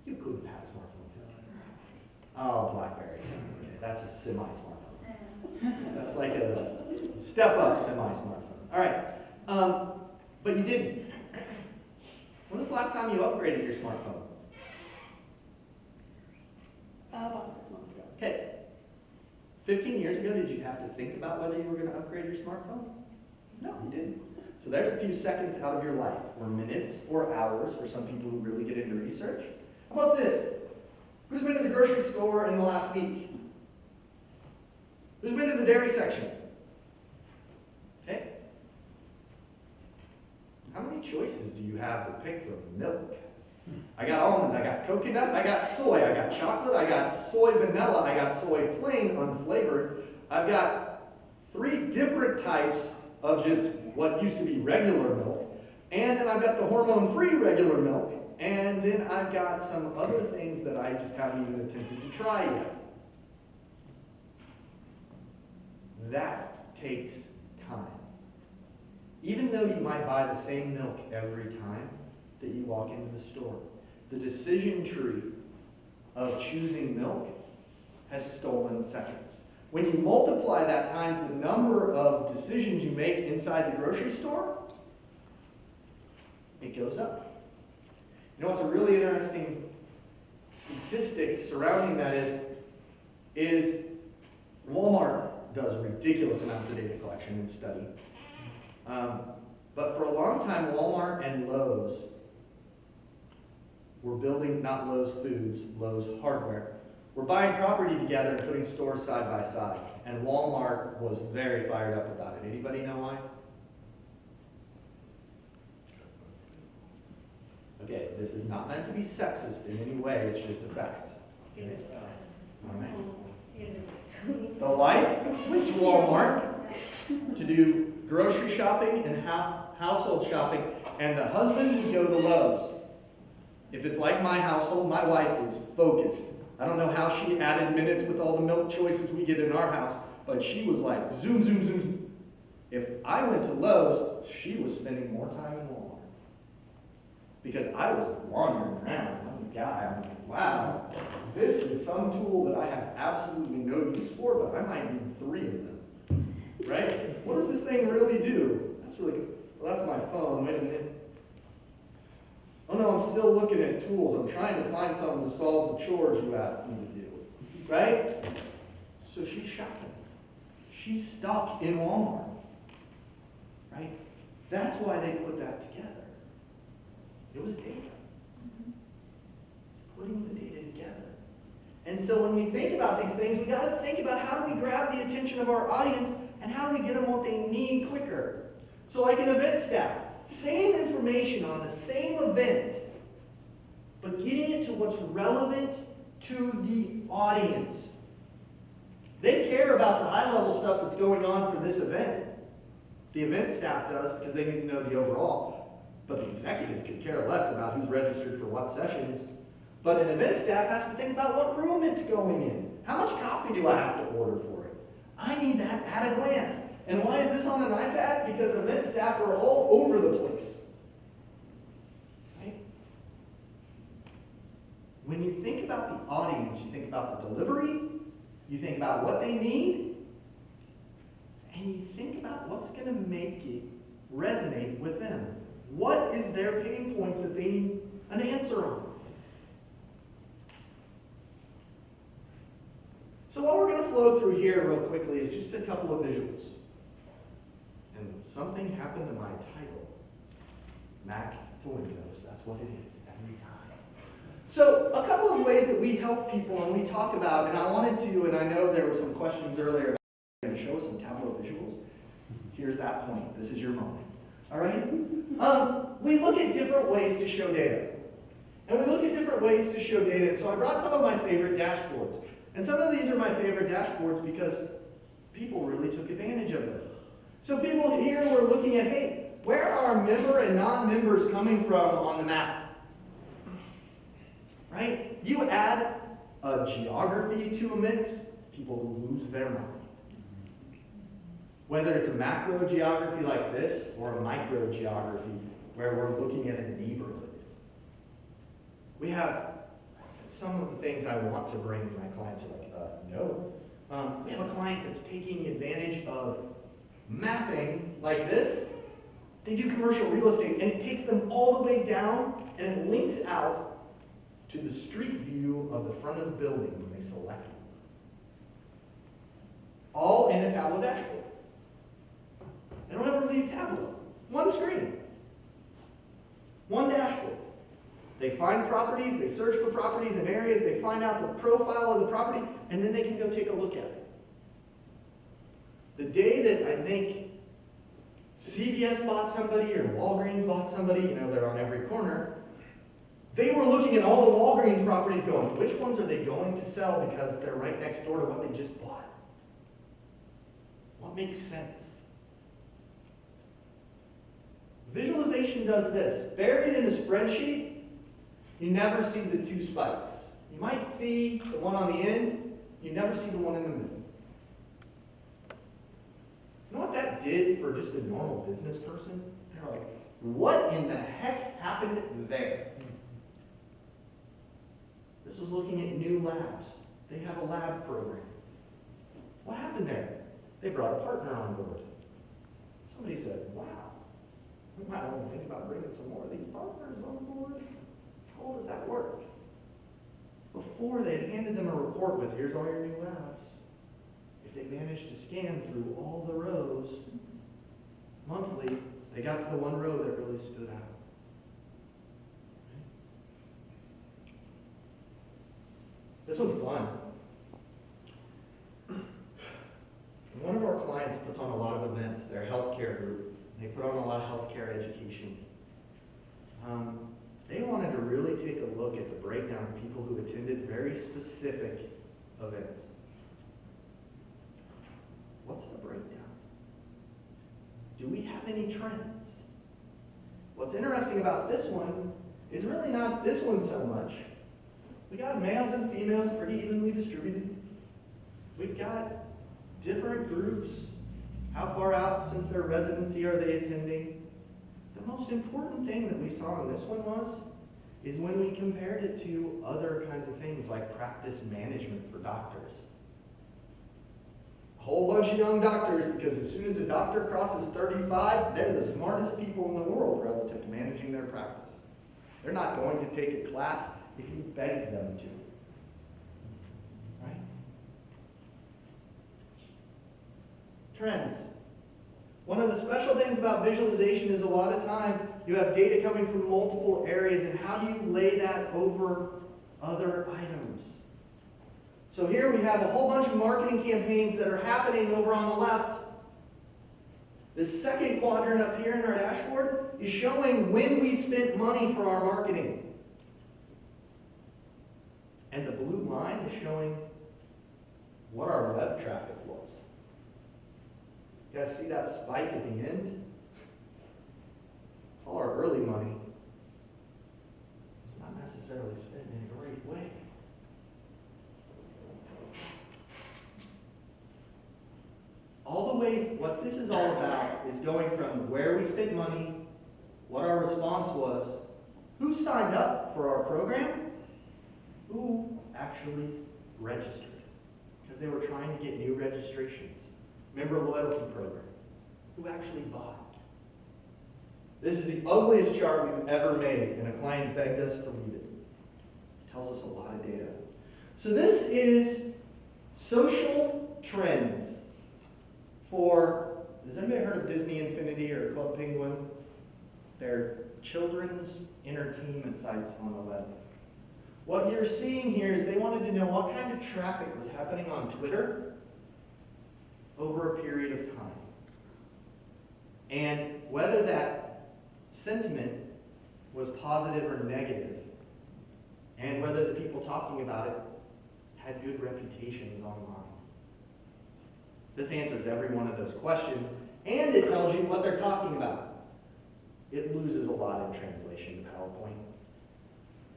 You couldn't have a smartphone 15 years ago. Oh, BlackBerry. Okay, that's a semi-smartphone. That's like a step-up semi-smartphone. All right. But you didn't. When was the last time you upgraded your smartphone? About 6 months ago. Okay. 15 years ago, did you have to think about whether you were going to upgrade your smartphone? No, you didn't. So there's a few seconds out of your life, or minutes, or hours for some people who really get into research. How about this? Who's been to the grocery store in the last week? Who's been to the dairy section? Okay. How many choices do you have to pick from milk? I got almond, I got coconut, I got soy, I got chocolate, I got soy vanilla, I got soy plain unflavored. I've got 3 different types of just what used to be regular milk. And then I've got the hormone-free regular milk. And then I've got some other things that I just haven't even attempted to try yet. That takes time. Even though you might buy the same milk every time that you walk into the store, the decision tree of choosing milk has stolen seconds. When you multiply that times the number of decisions you make inside the grocery store, it goes up. You know what's a really interesting statistic surrounding that is Walmart does ridiculous amounts of data collection and study. But for a long time, Walmart and Lowe's were building, not Lowe's Foods, Lowe's Hardware, were buying property together and putting stores side by side. And Walmart was very fired up about it. Anybody know why? Okay, this is not meant to be sexist in any way, it's just a fact. Okay? All right. The wife went to Walmart to do grocery shopping and household shopping, and the husband would go to Lowe's. If it's like my household, my wife is focused. I don't know how she added minutes with all the milk choices we get in our house, but she was like zoom, zoom, zoom, zoom. If I went to Lowe's, she was spending more time in Walmart. Because I was wandering around. I'm a guy. I'm like, wow, this is some tool that I have absolutely no use for, but I might need 3 of them. Right? What does this thing really do? That's really good. Well, that's my phone. Wait a minute. Oh no, I'm still looking at tools. I'm trying to find something to solve the chores you asked me to do. Right? So she's shopping. She's stuck in Walmart. Right? That's why they put that together. It was data. It's putting the data together. And so when we think about these things, we got to think about how do we grab the attention of our audience and how do we get them what they need quicker. So like an event staff, same information on the same event, but getting it to what's relevant to the audience. They care about the high-level stuff that's going on for this event. The event staff does because they need to know the overall. But the executive could care less about who's registered for what sessions. But an event staff has to think about what room it's going in. How much coffee do I have to order for it? I need that at a glance. And why is this on an iPad? Because event staff are all over the place. Right? When you think about the audience, you think about the delivery, you think about what they need, and you think about what's going to make it resonate with them. What is their pain point that they need an answer on? So what we're going to flow through here real quickly is just a couple of visuals. And something happened to my title. Mac to Windows. That's what it is every time. So a couple of ways that we help people and we talk about, and I wanted to, and I know there were some questions earlier about going to show some Tableau visuals. Here's that point. This is your moment. All right? We look at different ways to show data. And we look at different ways to show data. And so I brought some of my favorite dashboards. And some of these are my favorite dashboards because people really took advantage of them. So people here were looking at, hey, where are member and non-members coming from on the map? Right? You add a geography to a mix, people lose their mind. Whether it's a macro geography like this or a micro geography where we're looking at a neighborhood. We have some of the things I want to bring to my clients are like, no. We have a client that's taking advantage of mapping like this. They do commercial real estate and it takes them all the way down and it links out to the street view of the front of the building when they select it. All in a Tableau dashboard. They don't ever leave Tableau. One screen. One dashboard. They find properties, they search for properties in areas, they find out the profile of the property, and then they can go take a look at it. The day that I think CVS bought somebody or Walgreens bought somebody, you know, they're on every corner, they were looking at all the Walgreens properties going, which ones are they going to sell because they're right next door to what they just bought? What makes sense? Visualization does this. Buried in a spreadsheet, you never see the two spikes. You might see the one on the end, you never see the one in the middle. You know what that did for just a normal business person? They're like, what in the heck happened there? This was looking at new labs. They have a lab program. What happened there? They brought a partner on board. Somebody said, wow, we might want to think about bringing some more of these partners on board. How does that work? Before they had handed them a report with, here's all your new labs. If they managed to scan through all the rows monthly, they got to the one row that really stood out. This one's fun. One of our clients puts on a lot of events, their healthcare group. They put on a lot of healthcare education. They wanted to really take a look at the breakdown of people who attended very specific events. What's the breakdown? Do we have any trends? What's interesting about this one is really not this one so much. We got males and females pretty evenly distributed. We've got different groups. How far out since their residency are they attending? The most important thing that we saw in this one is when we compared it to other kinds of things like practice management for doctors. A whole bunch of young doctors, because as soon as a doctor crosses 35, they're the smartest people in the world relative to managing their practice. They're not going to take a class if you beg them to. Right? Trends. One of the special things about visualization is a lot of time you have data coming from multiple areas, and how do you lay that over other items? So here we have a whole bunch of marketing campaigns that are happening over on the left. The second quadrant up here in our dashboard is showing when we spent money for our marketing. And the blue line is showing what our web traffic was. You guys see that spike at the end? All our early money, not necessarily spent in a great way. All the way, what this is all about is going from where we spent money, what our response was, who signed up for our program, who actually registered, because they were trying to get new registrations, member loyalty program, who actually bought. This is the ugliest chart we've ever made, and a client begged us to leave it. It tells us a lot of data. So this is social trends for, has anybody heard of Disney Infinity or Club Penguin? They're children's entertainment sites on the web. What you're seeing here is they wanted to know what kind of traffic was happening on Twitter over a period of time. And whether that sentiment was positive or negative, and whether the people talking about it had good reputations online. This answers every one of those questions, and it tells you what they're talking about. It loses a lot in translation to PowerPoint.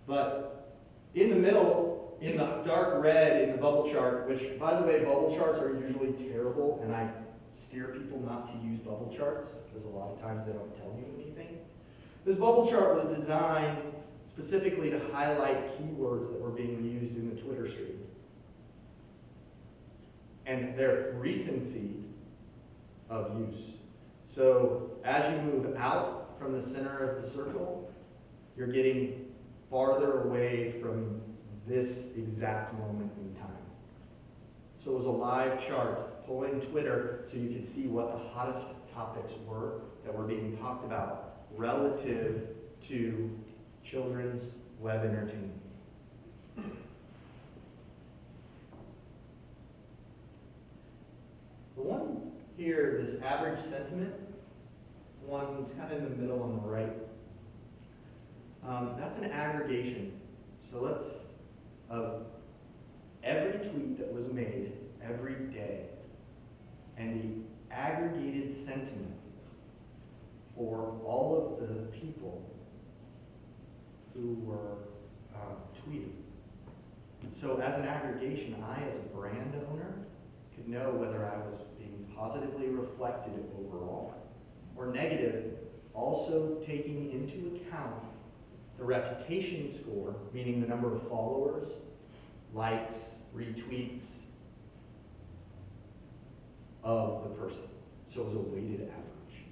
But in the middle, in the dark red in the bubble chart, which, by the way, bubble charts are usually terrible, and I steer people not to use bubble charts, because a lot of times they don't tell you anything. This bubble chart was designed specifically to highlight keywords that were being used in the Twitter stream and their recency of use. So as you move out from the center of the circle, you're getting farther away from this exact moment in time. So it was a live chart pulling Twitter so you could see what the hottest topics were that were being talked about relative to children's web entertainment. The one here, this average sentiment, one's kind of in the middle on the right. That's an aggregation. So of every tweet that was made every day and the aggregated sentiment for all of the people who were tweeting. So as an aggregation, I as a brand owner could know whether I was being positively reflected overall or negative, also taking into account the reputation score, meaning the number of followers, likes, retweets of the person. So it was a weighted average.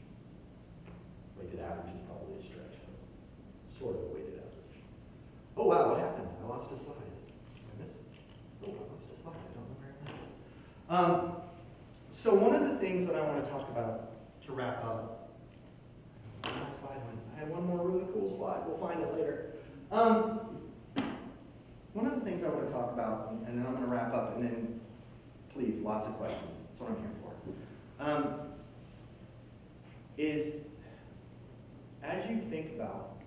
Weighted average is probably a stretch, but sort of a weighted average. Oh wow, what happened? I lost a slide. Did I miss it? Oh, I lost a slide. I don't know where it went. So one of the things that I want to talk about to wrap up, where my slide went. I had one more really cool slide. We'll find it later. One of the things I want to talk about, and then I'm going to wrap up, and then please, lots of questions. That's what I'm here for. Is as you think about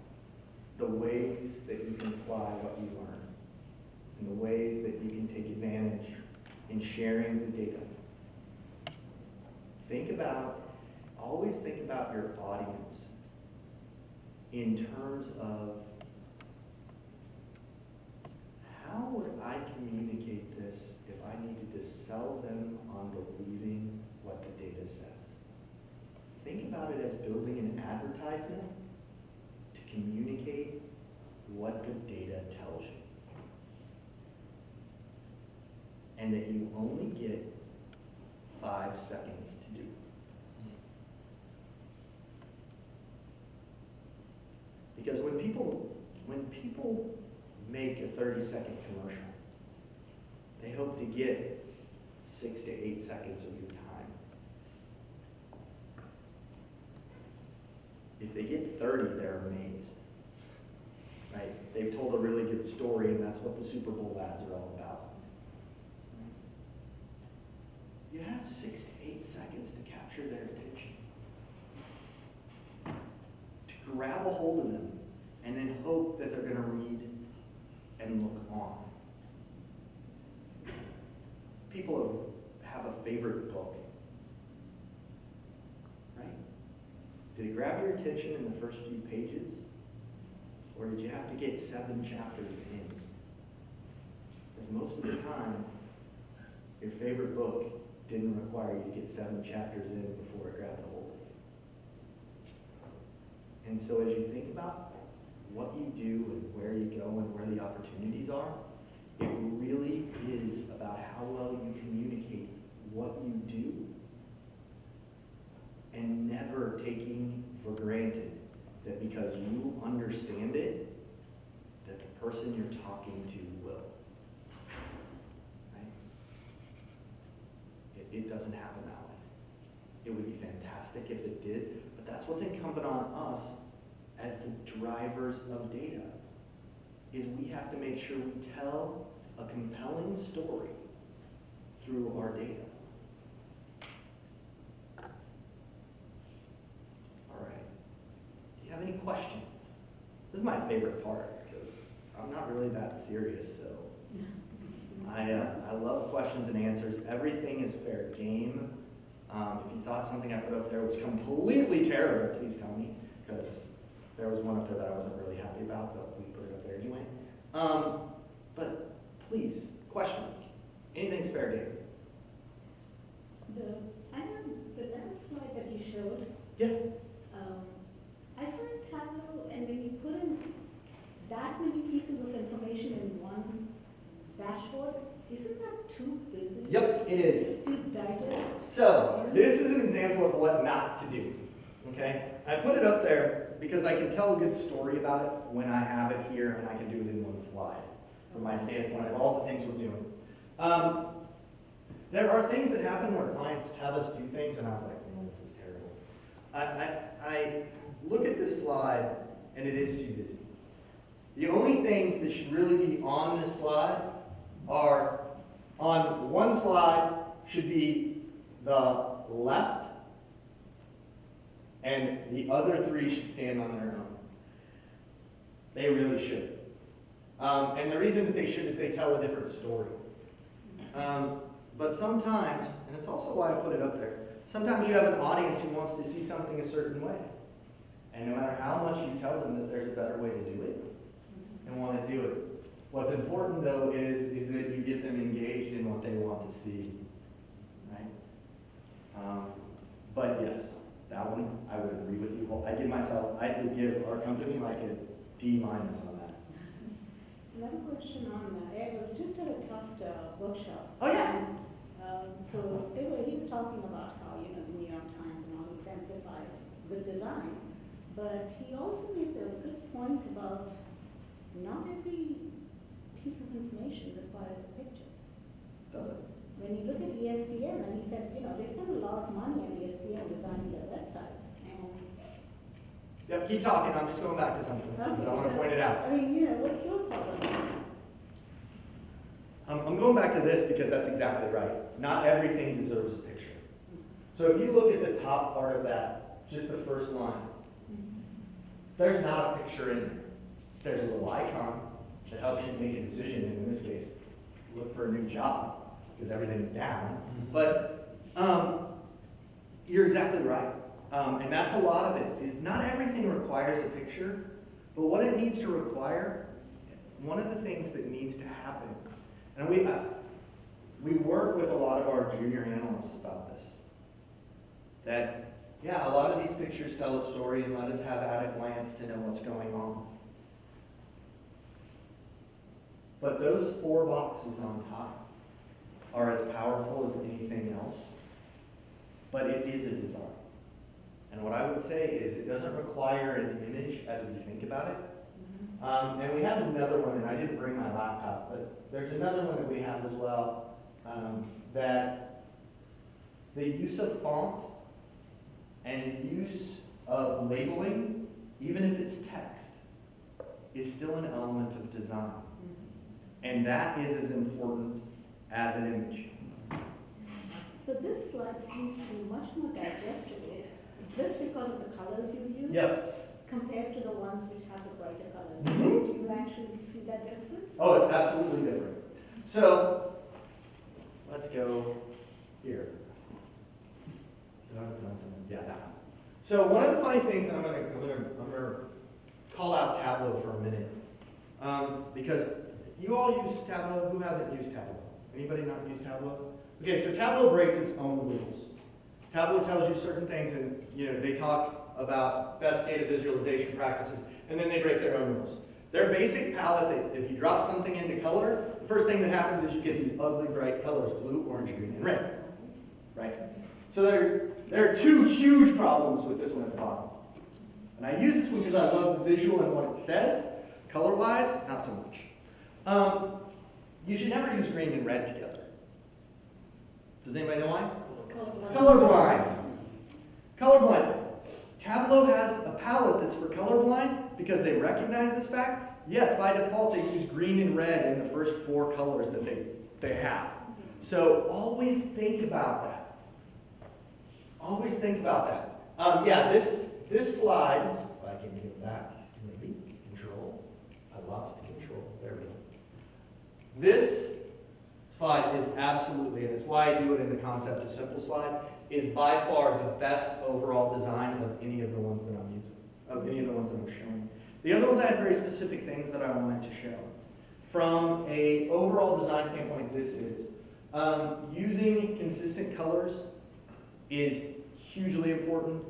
the ways that you can apply what you learn, and the ways that you can take advantage in sharing the data, always think about your audience in terms of how would I communicate this if I needed to sell them on believing what the data says? Think about it as building an advertisement to communicate what the data tells you. And that you only get 5 seconds to do. Because when people make a 30-second commercial, they hope to get 6 to 8 seconds of your time. If they get 30, they're amazed. Right? They've told a really good story, and that's what the Super Bowl ads are all about. You have 6 to 8 seconds to capture their attention. To grab a hold of them, and then hope that they're going to read and look on. People have a favorite book, right? Did it grab your attention in the first few pages? Or did you have to get 7 chapters in? Because most of the time, your favorite book didn't require you to get 7 chapters in before it grabbed a hold of you. And so as you think about what you do and where you go and where the opportunities are, it really is about how well you communicate what you do and never taking for granted that because you understand it, that the person you're talking to will. Right? It doesn't happen that way. It would be fantastic if it did, but that's what's incumbent on us as the drivers of data, is we have to make sure we tell a compelling story through our data. All right. Do you have any questions? This is my favorite part because I'm not really that serious, so I love questions and answers. Everything is fair game. If you thought something I put up there was completely terrible, please tell me, because there was one up there that I wasn't really happy about, but we put it up there anyway. But please, questions. Anything's fair game. The last slide that you showed, Yeah. I find Tableau, and when you put in that many pieces of information in one dashboard, isn't that too busy? Yep, it is. To digest? So, this is an example of what not to do. Okay? I put it up there because I can tell a good story about it when I have it here and I can do it in one slide from my standpoint of all the things we're doing. There are things that happen where clients have us do things and I was like, oh, this is terrible. I look at this slide and it is too busy. The only things that should really be on this slide are, on one slide should be the left, and the other 3 should stand on their own. They really should. And the reason that they should is they tell a different story. But sometimes, and it's also why I put it up there, sometimes you have an audience who wants to see something a certain way. And no matter how much you tell them that there's a better way to do it, and want to do it. What's important though is that you get them engaged in what they want to see, right? But yes, that one, I would agree with you. I would give our company like a D- on that. Another question on that. Ed was just at a Tufts workshop. Oh yeah. So he was talking about how, the New York Times and all exemplifies good design. But he also made a good point about not every piece of information requires a picture. Does it? When you look at ESPN, and he said, they spend a lot of money on ESPN designing their websites. And Yep, keep talking. I'm just going back to something because I want to point it out. What's your thought on that? I'm going back to this because that's exactly right. Not everything deserves a picture. So if you look at the top part of that, just the first line, there's not a picture in there. There's a little icon that helps you make a decision, and in this case, look for a new job because everything's down. But you're exactly right. And that's a lot of it, is not everything requires a picture, but what it needs to require, one of the things that needs to happen, and we work with a lot of our junior analysts about this, that, yeah, a lot of these pictures tell a story and let us have at a glance to know what's going on. But those 4 boxes on top are as powerful as anything else, but it is a design. And what I would say is it doesn't require an image as we think about it. And we have another one, and I didn't bring my laptop, but there's another one that we have as well, that the use of font and the use of labeling, even if it's text, is still an element of design. And that is as important as an image. So this slide seems to be much more digestible, just because of the colors you use. Yes. Compared to the ones which have the brighter colors. Mm-hmm. Do you actually see that difference? Oh, it's absolutely different. So, let's go here. Yeah, that one. So one of the funny things, and I'm gonna call out Tableau for a minute, because you all use Tableau. Who hasn't used Tableau? Anybody not use Tableau? Okay, so Tableau breaks its own rules. Tableau tells you certain things, and they talk about best data visualization practices, and then they break their own rules. Their basic palette, if you drop something into color, the first thing that happens is you get these ugly bright colors, blue, orange, green, and red, right? So there are 2 huge problems with this one at the bottom. And I use this one because I love the visual and what it says. Color-wise, not so much. You should never use green and red together. Does anybody know why? Colorblind. Colorblind. Tableau has a palette that's for colorblind because they recognize this fact, yet by default they use green and red in the first 4 colors that they have. So always think about that. Always think about that. Yeah, this slide, if I can get it back, maybe, control. I lost control, there we go. This slide is absolutely, and it's why I do it in the concept of simple slide, is by far the best overall design of any of the ones that I'm using, of any of the ones that I'm showing. The other ones I had very specific things that I wanted to show. From a overall design standpoint, this is using consistent colors is hugely important.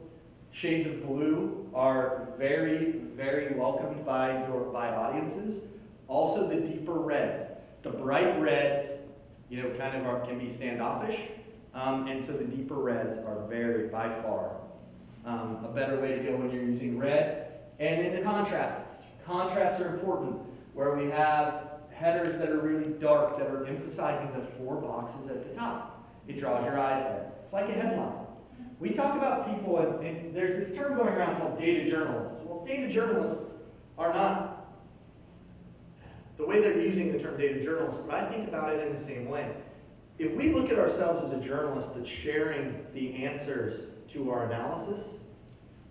Shades of blue are very, very welcomed by audiences. Also the deeper reds. The bright reds, can be standoffish. And so the deeper reds are very, by far, a better way to go when you're using red. And then the contrasts. Contrasts are important, where we have headers that are really dark, that are emphasizing the 4 boxes at the top. It draws your eyes there. It's like a headline. We talk about people, and there's this term going around called data journalists. Well, data journalists are not the way they're using the term data journalist, but I think about it in the same way. if we look at ourselves as a journalist that's sharing the answers to our analysis,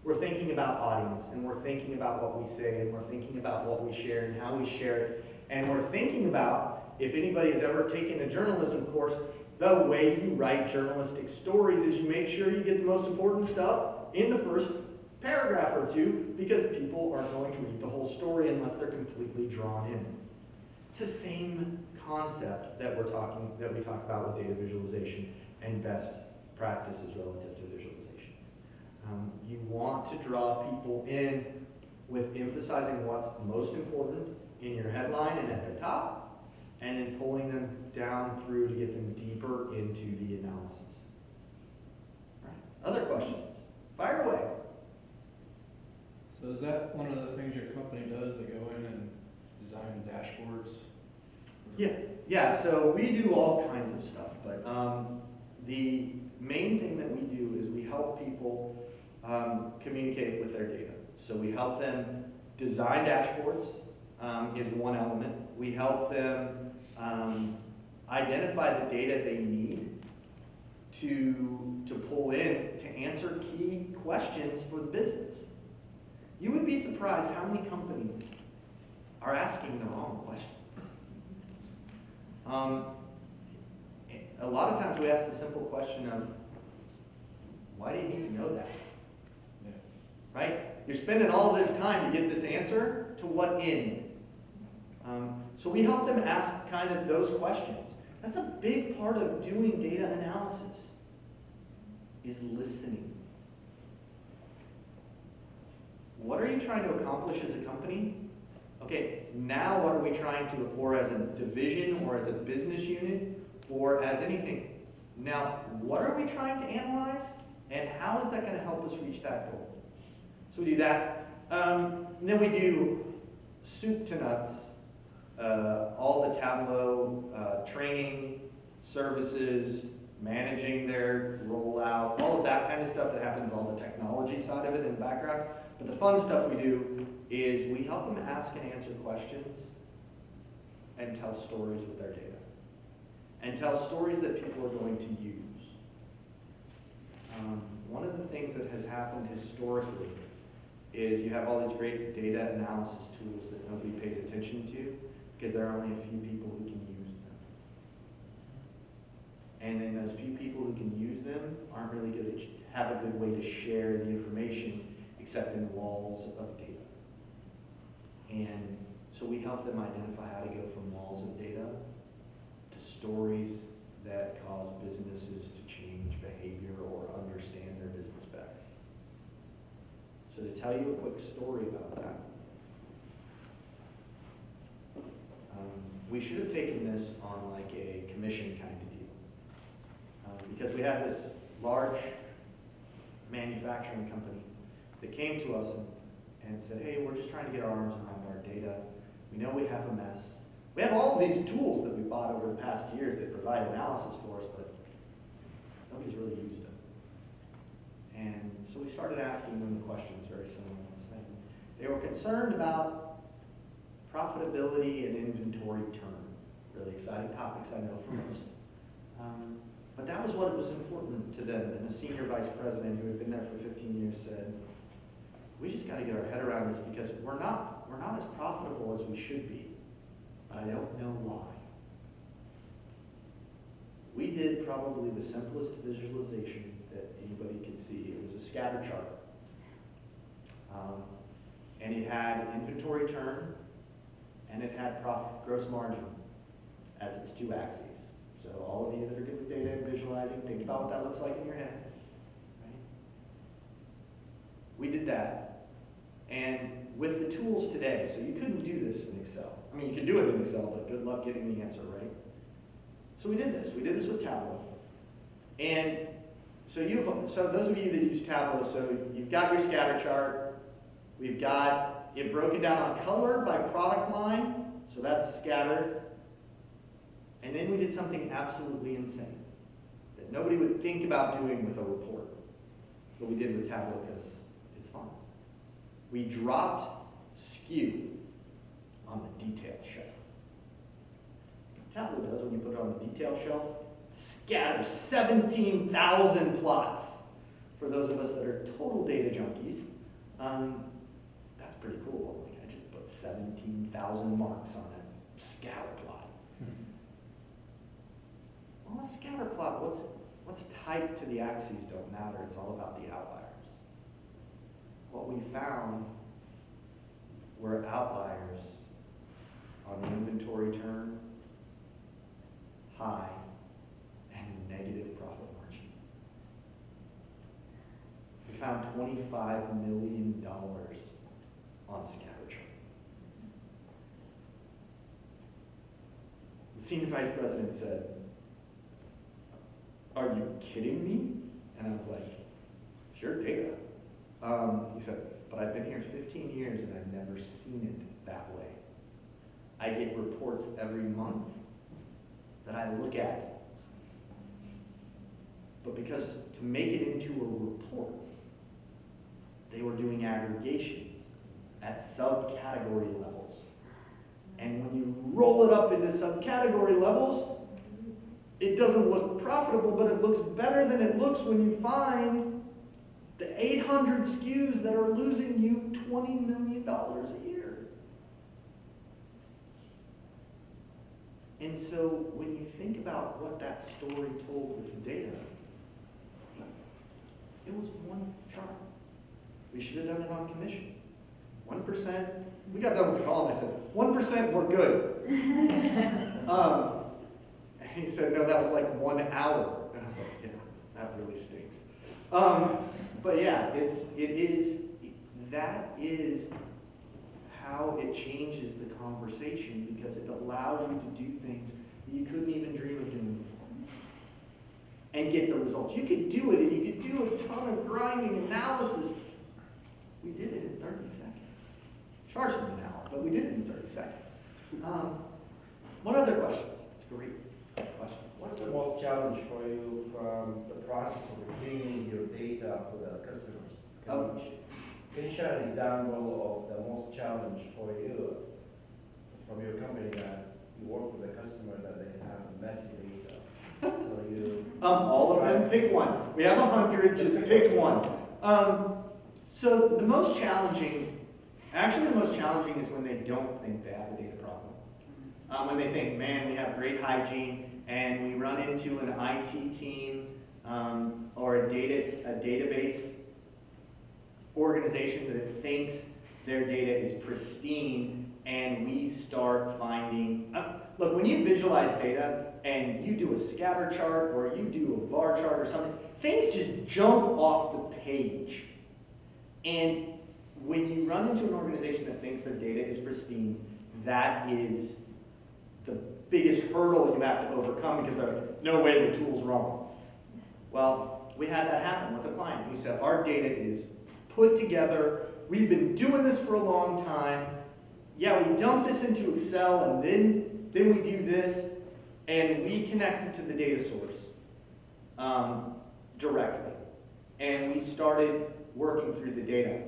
we're thinking about audience, and we're thinking about what we say, and we're thinking about what we share and how we share it, and we're thinking about, if anybody has ever taken a journalism course, the way you write journalistic stories is you make sure you get the most important stuff in the first paragraph or two, because people aren't going to read the whole story unless they're completely drawn in. It's the same concept that we talk about with data visualization and best practices relative to visualization. You want to draw people in with emphasizing what's most important in your headline and at the top, and then pulling them down through to get them deeper into the analysis. Right. Other questions? Fire away. So is that one of the things your company does? They go in and design dashboards? Yeah. So we do all kinds of stuff, but the main thing that we do is we help people communicate with their data. So we help them design dashboards, is one element. We help them identify the data they need to pull in to answer key questions for the business. You would be surprised how many companies are asking the wrong questions. A lot of times we ask the simple question of, why do you need to know that? Yeah. Right? You're spending all this time to get this answer, to what end? So we help them ask kind of those questions. That's a big part of doing data analysis, is listening. What are you trying to accomplish as a company? Okay, now what are we trying to, or as a division, or as a business unit, or as anything? Now, what are we trying to analyze, and how is that going to help us reach that goal? So we do that. And then we do soup to nuts, all the Tableau training, services, managing their rollout, all of that kind of stuff that happens on the technology side of it in the background. But the fun stuff we do is we help them ask and answer questions and tell stories with their data. And tell stories that people are going to use. One of the things that has happened historically is you have all these great data analysis tools that nobody pays attention to because there are only a few people who can use them. And then those few people who can use them aren't really good at, have a good way to share the information except in walls of data. And so we help them identify how to go from walls of data to stories that cause businesses to change behavior or understand their business better. So to tell you a quick story about that, we should have taken this on like a commission kind of deal. Because we had this large manufacturing company that came to us and said, hey, we're just trying to get our arms around our data. We know we have a mess. We have all these tools that we bought over the past years that provide analysis for us, but nobody's really used them. And so we started asking them the questions very similar. They were concerned about profitability and inventory turn. Really exciting topics, I know, for most. But that was what was important to them. And the senior vice president, who had been there for 15 years, said, we just got to get our head around this because we're not as profitable as we should be. But I don't know why. We did probably the simplest visualization that anybody could see. It was a scatter chart. And it had inventory turn, and it had gross margin as its two axes. So all of you that are good with data and visualizing, think about what that looks like in your head. Right? We did that. And with the tools today, so you couldn't do this in Excel. I mean, you could do it in Excel, but good luck getting the answer right. So we did this. We did this with Tableau. And so those of you that use Tableau, so you've got your scatter chart. We've got it broken down on color by product line. So that's scattered. And then we did something absolutely insane that nobody would think about doing with a report. But we did with Tableau because it's fun. We dropped SKU on the detail shelf. Tableau does when you put it on the detail shelf, scatter 17,000 plots. For those of us that are total data junkies, that's pretty cool. Like, I just put 17,000 marks on a scatter plot. Well, a scatter plot, what's typed to the axes don't matter. It's all about the outliers. What we found were outliers on the inventory turn, high, and negative profit margin. We found $25 million on scatter chart. The senior vice president said, "Are you kidding me?" And I was like, "Pure data." He said, "But I've been here 15 years and I've never seen it that way. I get reports every month that I look at. But because to make it into a report, they were doing aggregations at subcategory levels. And when you roll it up into subcategory levels, it doesn't look profitable, but it looks better than it looks when you find the 800 SKUs that are losing you $20 million a year." And so when you think about what that story told with the data, it was one chart. We should have done it on commission. 1%, we got done with the call and I said, 1%, we're good. And he said, "No, that was like 1 hour." And I was like, "Yeah, that really stinks." But yeah, that is how it changes the conversation, because it allows you to do things that you couldn't even dream of doing before and get the results. You could do it, and you could do a ton of grinding analysis. We did it in 30 seconds. Charged them an hour, but we did it in 30 seconds. What other questions? That's a great question. What's the most challenge for you from the process of cleaning your data for the customers? Can you share an example of the most challenge for you from your company that you work with a customer that they have messy data? So you all of them, pick one. We have 100, just pick one. So the most challenging is when they don't think they have a data problem. When they think, man, we have great hygiene, and we run into an IT team or a database organization that thinks their data is pristine, and we start finding, look, when you visualize data and you do a scatter chart or you do a bar chart or something, things just jump off the page. And when you run into an organization that thinks their data is pristine, that is the biggest hurdle you have to overcome, because there's no way the tool's wrong. Well, we had that happen with a client who said, "Our data is put together, we've been doing this for a long time. Yeah, we dump this into Excel, and then we do this, and we connect it to the data source directly. And we started working through the data.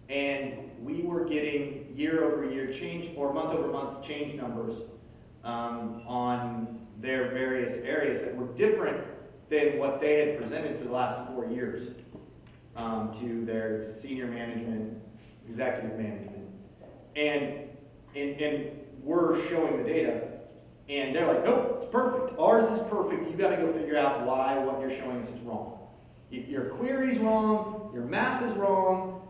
And we were getting year-over-year change or month-over-month change numbers on their various areas that were different than what they had presented for the last 4 years to their senior management, executive management. And we're showing the data, and they're like, "Nope, it's perfect. Ours is perfect. You got to go figure out why what you're showing us is wrong. Your query's wrong, your math is wrong,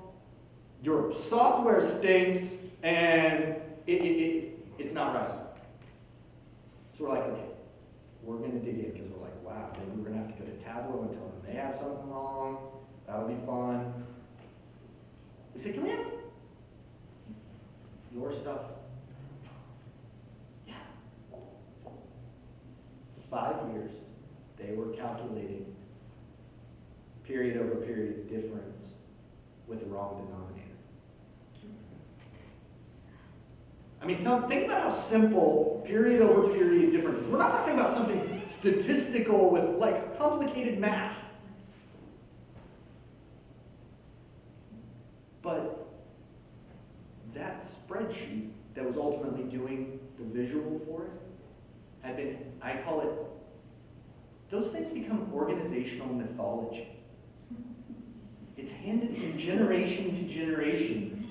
your software stinks, and it's not right." So we're like, okay, we're going to dig in, because we're like, wow, maybe we're going to have to go to Tableau and tell them they have something wrong. That'll be fun. We said, "Can we have your stuff?" Yeah. 5 years, they were calculating period over period difference with the wrong denominator. I mean, think about how simple period over period difference is. We're not talking about something statistical with like complicated math. But that spreadsheet that was ultimately doing the visual for it had been, I call it those things become organizational mythology. It's handed from generation to generation.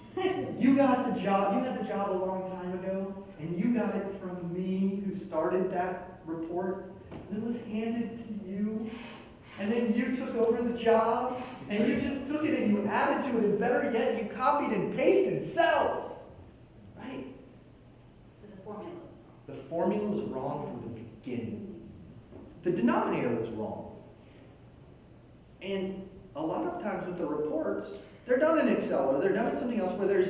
You got the job, you had the job a long time ago, and you got it from me who started that report, and it was handed to you, and then you took over the job, and you just took it and you added to it, and better yet, you copied and pasted cells. Right? So the formula. The formula was wrong from the beginning. The denominator was wrong. And a lot of times with the reports, they're done in Excel or they're done in something else where there is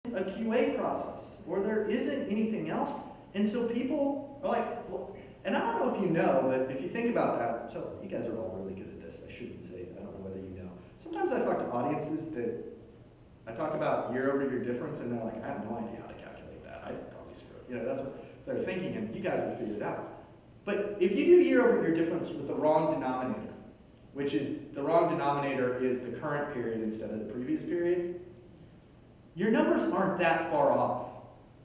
a QA process or there isn't anything else. And so people are like, well, and I don't know if you know, but if you think about that, so you guys are all really good at this. I shouldn't say, I don't know whether you know. Sometimes I talk to audiences that I talk about year-over-year difference and they're like, I have no idea how to calculate that. I probably screw it. You know, that's what they're thinking and you guys have figured it out. But if you do year-over-year difference with the wrong denominator, which is the wrong denominator is the current period instead of the previous period, your numbers aren't that far off.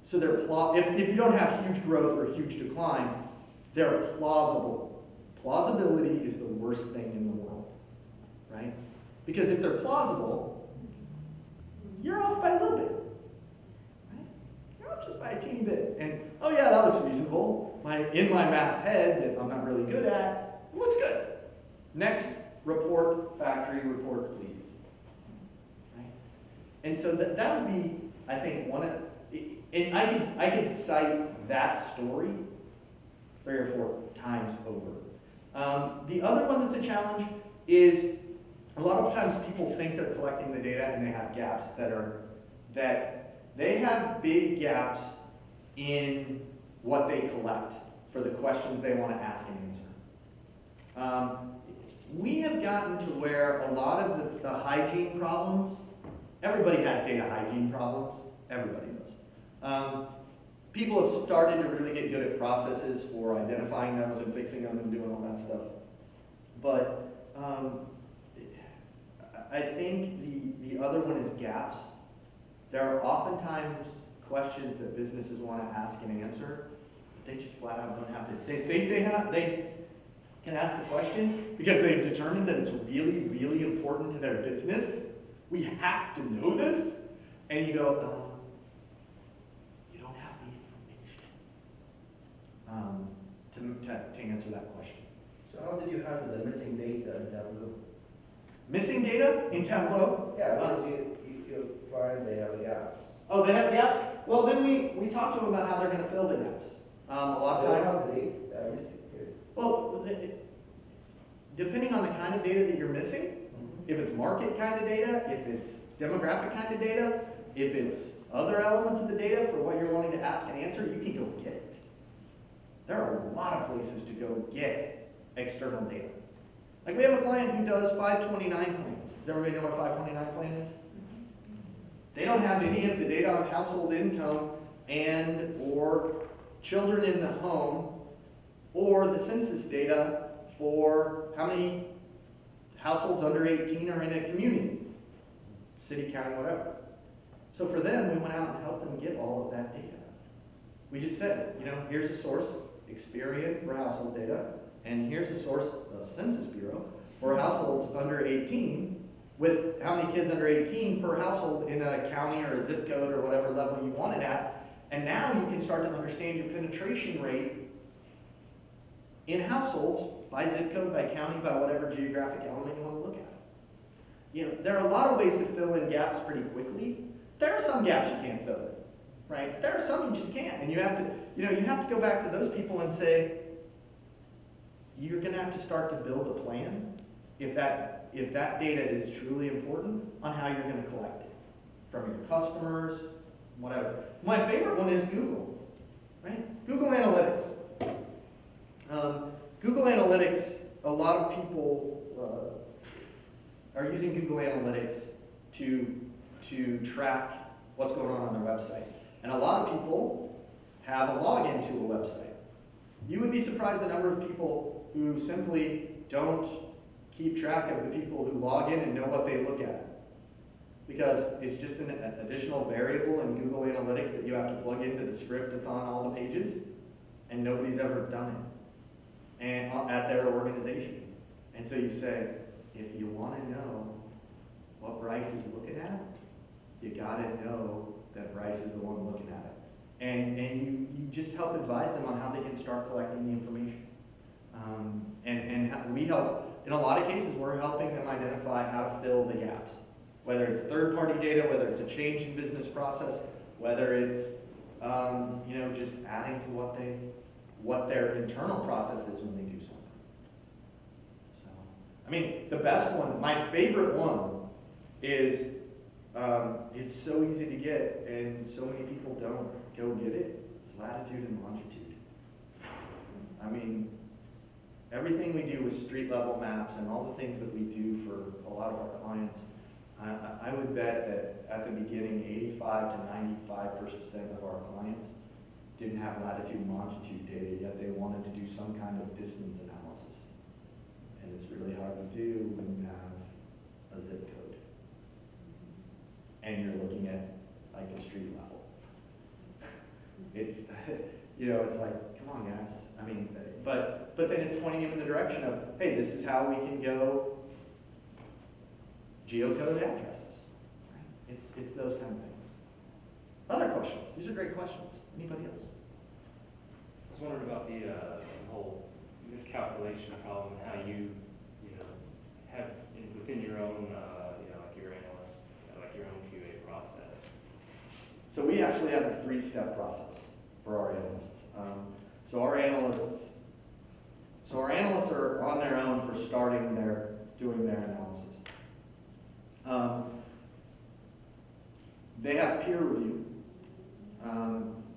So they're if you don't have huge growth or huge decline, they're plausible. Plausibility is the worst thing in the world, right? Because if they're plausible, you're off by a little bit, right? You're off just by a teeny bit. And, oh yeah, that looks reasonable. In my math head that I'm not really good at, it looks good. Next report, factory report, please. Right? And so that would be, I think, one of, and I could cite that story 3 or 4 times over. The other one that's a challenge is a lot of times people think they're collecting the data and they have gaps that they have big gaps in what they collect for the questions they want to ask and answer. We have gotten to where a lot of the hygiene problems, everybody has data hygiene problems, everybody does. People have started to really get good at processes for identifying those and fixing them and doing all that stuff. But I think the other one is gaps. There are oftentimes questions that businesses want to ask and answer, but they just flat out don't have to. They think they can ask the question because they've determined that it's really, really important to their business. We have to know this. And you go, you don't have the information to answer that question. So how did you handle the missing data in Tableau? Missing data in Tableau? Yeah, because you find they have gaps. Oh, they have gaps? Well, then we talk to them about how they're going to fill the gaps. A lot of They times. have the data missing here. Well, depending on the kind of data that you're missing, if it's market kind of data, if it's demographic kind of data, if it's other elements of the data for what you're wanting to ask and answer, you can go get it. There are a lot of places to go get external data. Like we have a client who does 529 plans. Does everybody know what a 529 plan is? They don't have any of the data on household income and or children in the home or the census data for how many households under 18 are in a community, city, county, whatever. So for them, we went out and helped them get all of that data. We just said, here's a source, Experian for household data, and here's a source, the Census Bureau, for households under 18, with how many kids under 18 per household in a county or a zip code or whatever level you want it at. And now you can start to understand your penetration rate in households by zip code, by county, by whatever geographic element you want to look at. There are a lot of ways to fill in gaps pretty quickly. There are some gaps you can't fill in, right? There are some you just can't, and you have to go back to those people and say, you're going to have to start to build a plan if that data is truly important on how you're going to collect it from your customers, whatever. My favorite one is Google, right? Google Analytics. Google Analytics, a lot of people are using Google Analytics to track what's going on their website. And a lot of people have a login to a website. You would be surprised the number of people who simply don't keep track of the people who log in and know what they look at. Because it's just an additional variable in Google Analytics that you have to plug into the script that's on all the pages, and nobody's ever done it. and at their organization. And so you say, if you want to know what Bryce is looking at, you got to know that Bryce is the one looking at it. And you just help advise them on how they can start collecting the information. We help, in a lot of cases, we're helping them identify how to fill the gaps. Whether it's third-party data, whether it's a change in business process, whether it's just adding to what their internal process is when they do something. So, I mean, the best one, my favorite one, is it's so easy to get, and so many people don't go get it. It's latitude and longitude. I mean, everything we do with street level maps and all the things that we do for a lot of our clients, I would bet that at the beginning, 85 to 95% of our clients didn't have latitude and longitude data, yet they wanted to do some kind of distance analysis. And it's really hard to do when you have a zip code. And you're looking at like a street level. It's like, come on guys. I mean, but then it's pointing you in the direction of, hey, this is how we can go geocode addresses. Right? It's those kind of things. Other questions? These are great questions. Anybody else? I was wondering about the whole miscalculation problem, and how you have within your own, like your analysts, like your own QA process. So we actually have a 3-step process for our analysts. So our analysts are on their own for doing their analysis. They have peer review,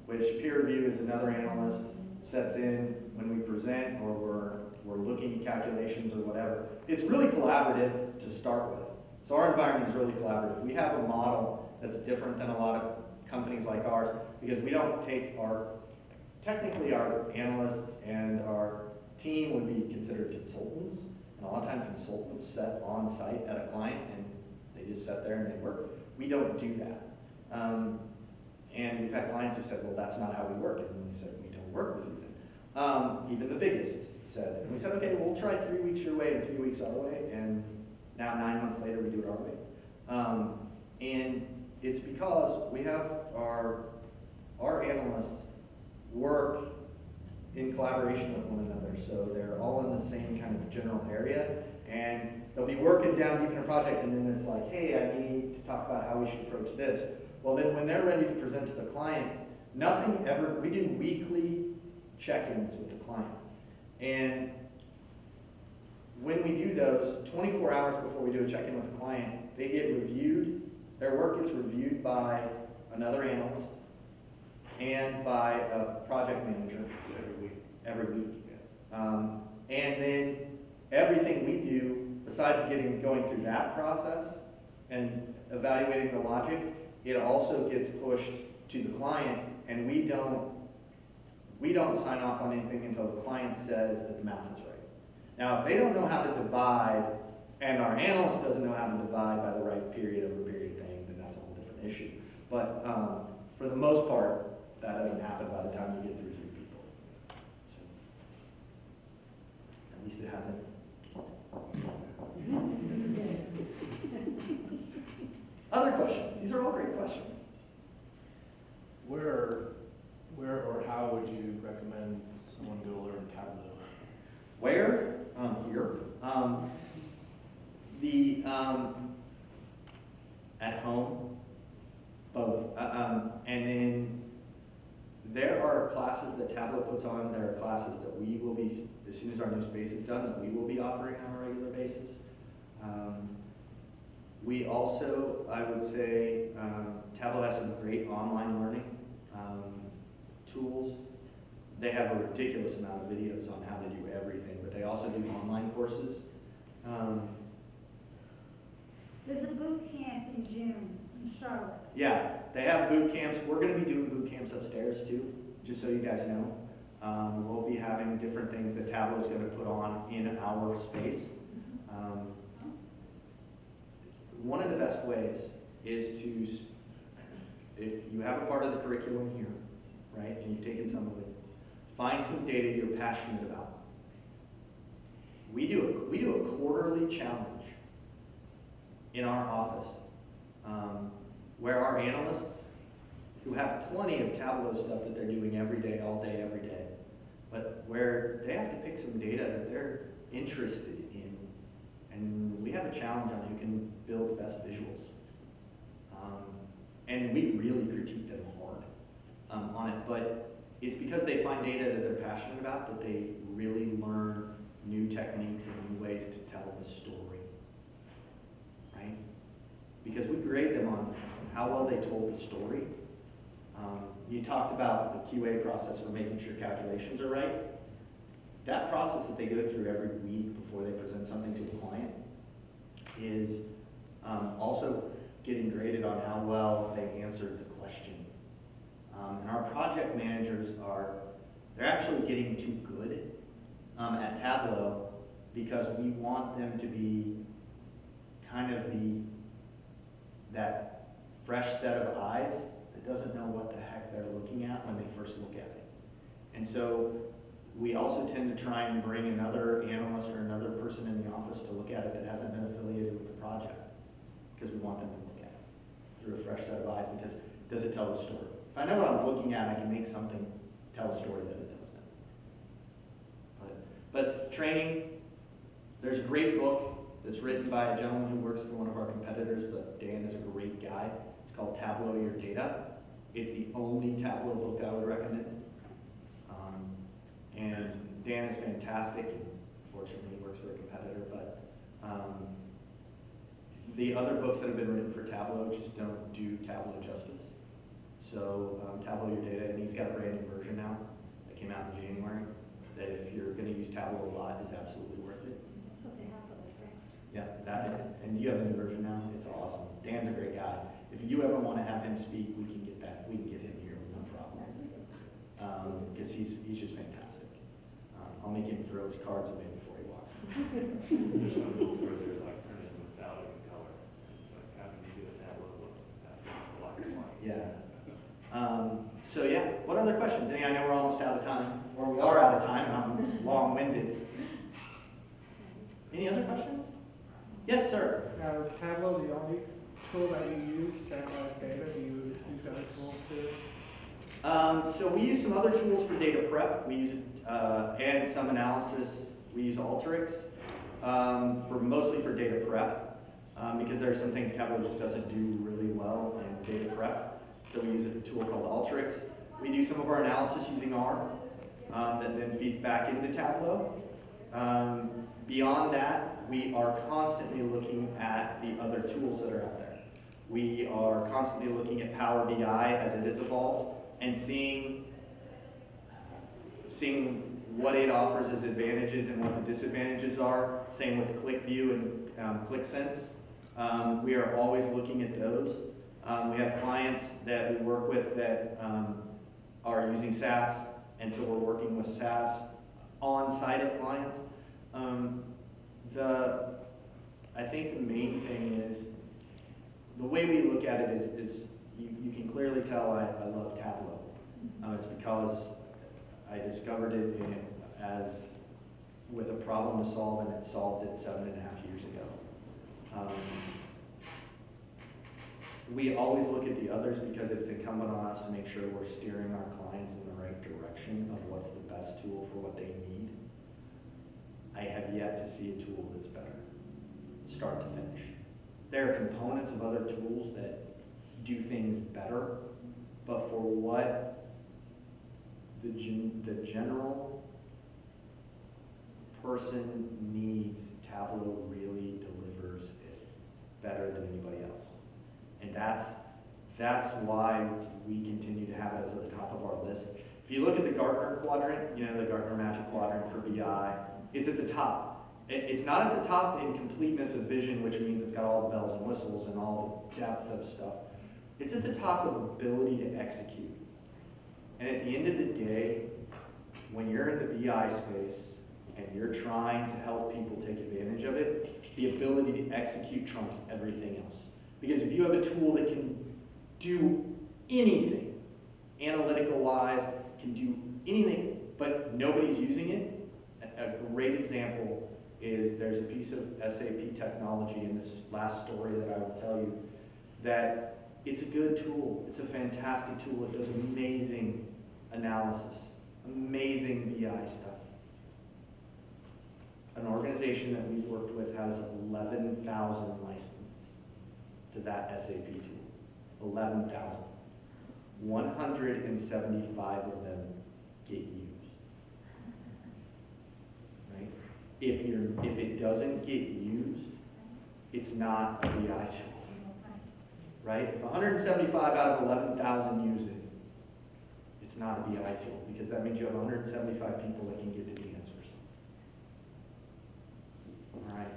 which peer review is another analyst sets in when we present or we're looking at calculations or whatever. It's really collaborative to start with. So our environment is really collaborative. We have a model that's different than a lot of companies like ours because we don't take technically our analysts and our team would be considered consultants. And a lot of times consultants sit on site at a client and they just sit there and they work. We don't do that. And we've had clients who said, well, that's not how we work. And we said, we don't work with you then. Even the biggest said, and we said, okay, we'll try 3 weeks your way and 3 weeks our way. And now 9 months later, we do it our way. And it's because we have our analysts work in collaboration with one another. So they're all in the same kind of general area. And they'll be working down deep in a project, and then it's like, hey, I need to talk about how we should approach this. Well, then when they're ready to present to the client, we do weekly check-ins with the client. And when we do those, 24 hours before we do a check-in with the client, they get reviewed, their work gets reviewed by another analyst and by a project manager. Every week. Yeah. And then everything we do, besides going through that process and evaluating the logic, it also gets pushed to the client, and we don't sign off on anything until the client says that the math is right. Now, if they don't know how to divide, and our analyst doesn't know how to divide by the right period over period thing, then that's a whole different issue. But for the most part, that doesn't happen by the time you get through 3 people. So, at least it hasn't. Other questions? These are all great questions. Where or how would you recommend someone go learn Tableau? Where? Here. At home, both. And then there are classes that Tableau puts on. There are classes that we will be, as soon as our new space is done, that we will be offering on a regular basis. We also, I would say, Tableau has some great online learning tools. They have a ridiculous amount of videos on how to do everything, but they also do online courses. There's a boot camp in June in Charlotte. Yeah, they have boot camps. We're going to be doing boot camps upstairs too, just so you guys know. We'll be having different things that Tableau is going to put on in our space. One of the best ways is to, if you have a part of the curriculum here, right, and you've taken some of it, find some data you're passionate about we do a quarterly challenge in our office where our analysts, who have plenty of Tableau stuff that they're doing every day, all day, every day, but where they have to pick some data that they're interested in, and we have a challenge on who can build the best visuals. And we really critique them hard on it, but it's because they find data that they're passionate about that they really learn new techniques and new ways to tell the story, right? Because we grade them on how well they told the story. You talked about the QA process for making sure calculations are right. That process that they go through every week before they present something to a client is also getting graded on how well they answered the question. And our project managers they're actually getting too good at Tableau because we want them to be kind of that fresh set of eyes that doesn't know what the heck they're looking at when they first look at it. And so we also tend to try and bring another analyst or another person in the office to look at it that hasn't been affiliated with the project, because we want them to look at it through a fresh set of eyes, because does it tell the story? If I know what I'm looking at, I can make something tell a story that it doesn't. But training, there's a great book that's written by a gentleman who works for one of our competitors, but Dan is a great guy. It's called Tableau Your Data. It's the only Tableau book I would recommend. And Dan is fantastic, and fortunately he works for a competitor, but the other books that have been written for Tableau just don't do Tableau justice. So Tableau Your Data, and he's got a brand new version now that came out in January, that if you're going to use Tableau a lot is absolutely worth it. That's what they have for their friends. Yeah, and you have the new version now. It's awesome. Dan's a great guy. If you ever want to have him speak, we can get that. We can get him here with no problem. Because he's just fantastic. I'll make him throw his cards away before he walks. There's some books where they're like printed without even color. It's like, how can you do a Tableau book without black and white? Yeah. So yeah, what other questions? I know we're almost out of time, or we are out of time, and I'm long-winded. Any other questions? Yes, sir. Now, is Tableau the only tool that you use to analyze data? Do you use other tools too? So we use some other tools for data prep. We use and some analysis. We use Alteryx mostly for data prep because there are some things Tableau just doesn't do really well in data prep. So we use a tool called Alteryx. We do some of our analysis using R that then feeds back into Tableau. Beyond that, we are constantly looking at the other tools that are out there. We are constantly looking at Power BI as it has evolved and seeing what it offers as advantages and what the disadvantages are. Same with ClickView and ClickSense. We are always looking at those. We have clients that we work with that are using SAS, and so we're working with SAS on-site at clients. I think the main thing is, the way we look at it is you can clearly tell I love Tableau. It's because I discovered it as with a problem to solve, and it solved it 7.5 years ago. We always look at the others because it's incumbent on us to make sure we're steering our clients in the right direction of what's the best tool for what they need. I have yet to see a tool that's better, start to finish. There are components of other tools that do things better, but for what the general person needs, Tableau really delivers it better than anybody else. And that's why we continue to have it as at the top of our list. If you look at the Gartner quadrant, the Gartner Magic Quadrant for BI, it's at the top. It's not at the top in completeness of vision, which means it's got all the bells and whistles and all the depth of stuff. It's at the top of ability to execute. And at the end of the day, when you're in the BI space and you're trying to help people take advantage of it, the ability to execute trumps everything else. Because if you have a tool that can do anything, analytical-wise, can do anything, but nobody's using it, a great example is there's a piece of SAP technology in this last story that I will tell you that it's a good tool. It's a fantastic tool. It does amazing analysis, amazing BI stuff. An organization that we've worked with has 11,000 licenses to that SAP tool. 11,000. 175 of them get used. Right? If it doesn't get used, it's not a BI tool. Right? If 175 out of 11,000 use it, it's not a BI tool, because that means you have 175 people that can get to the answers. All right?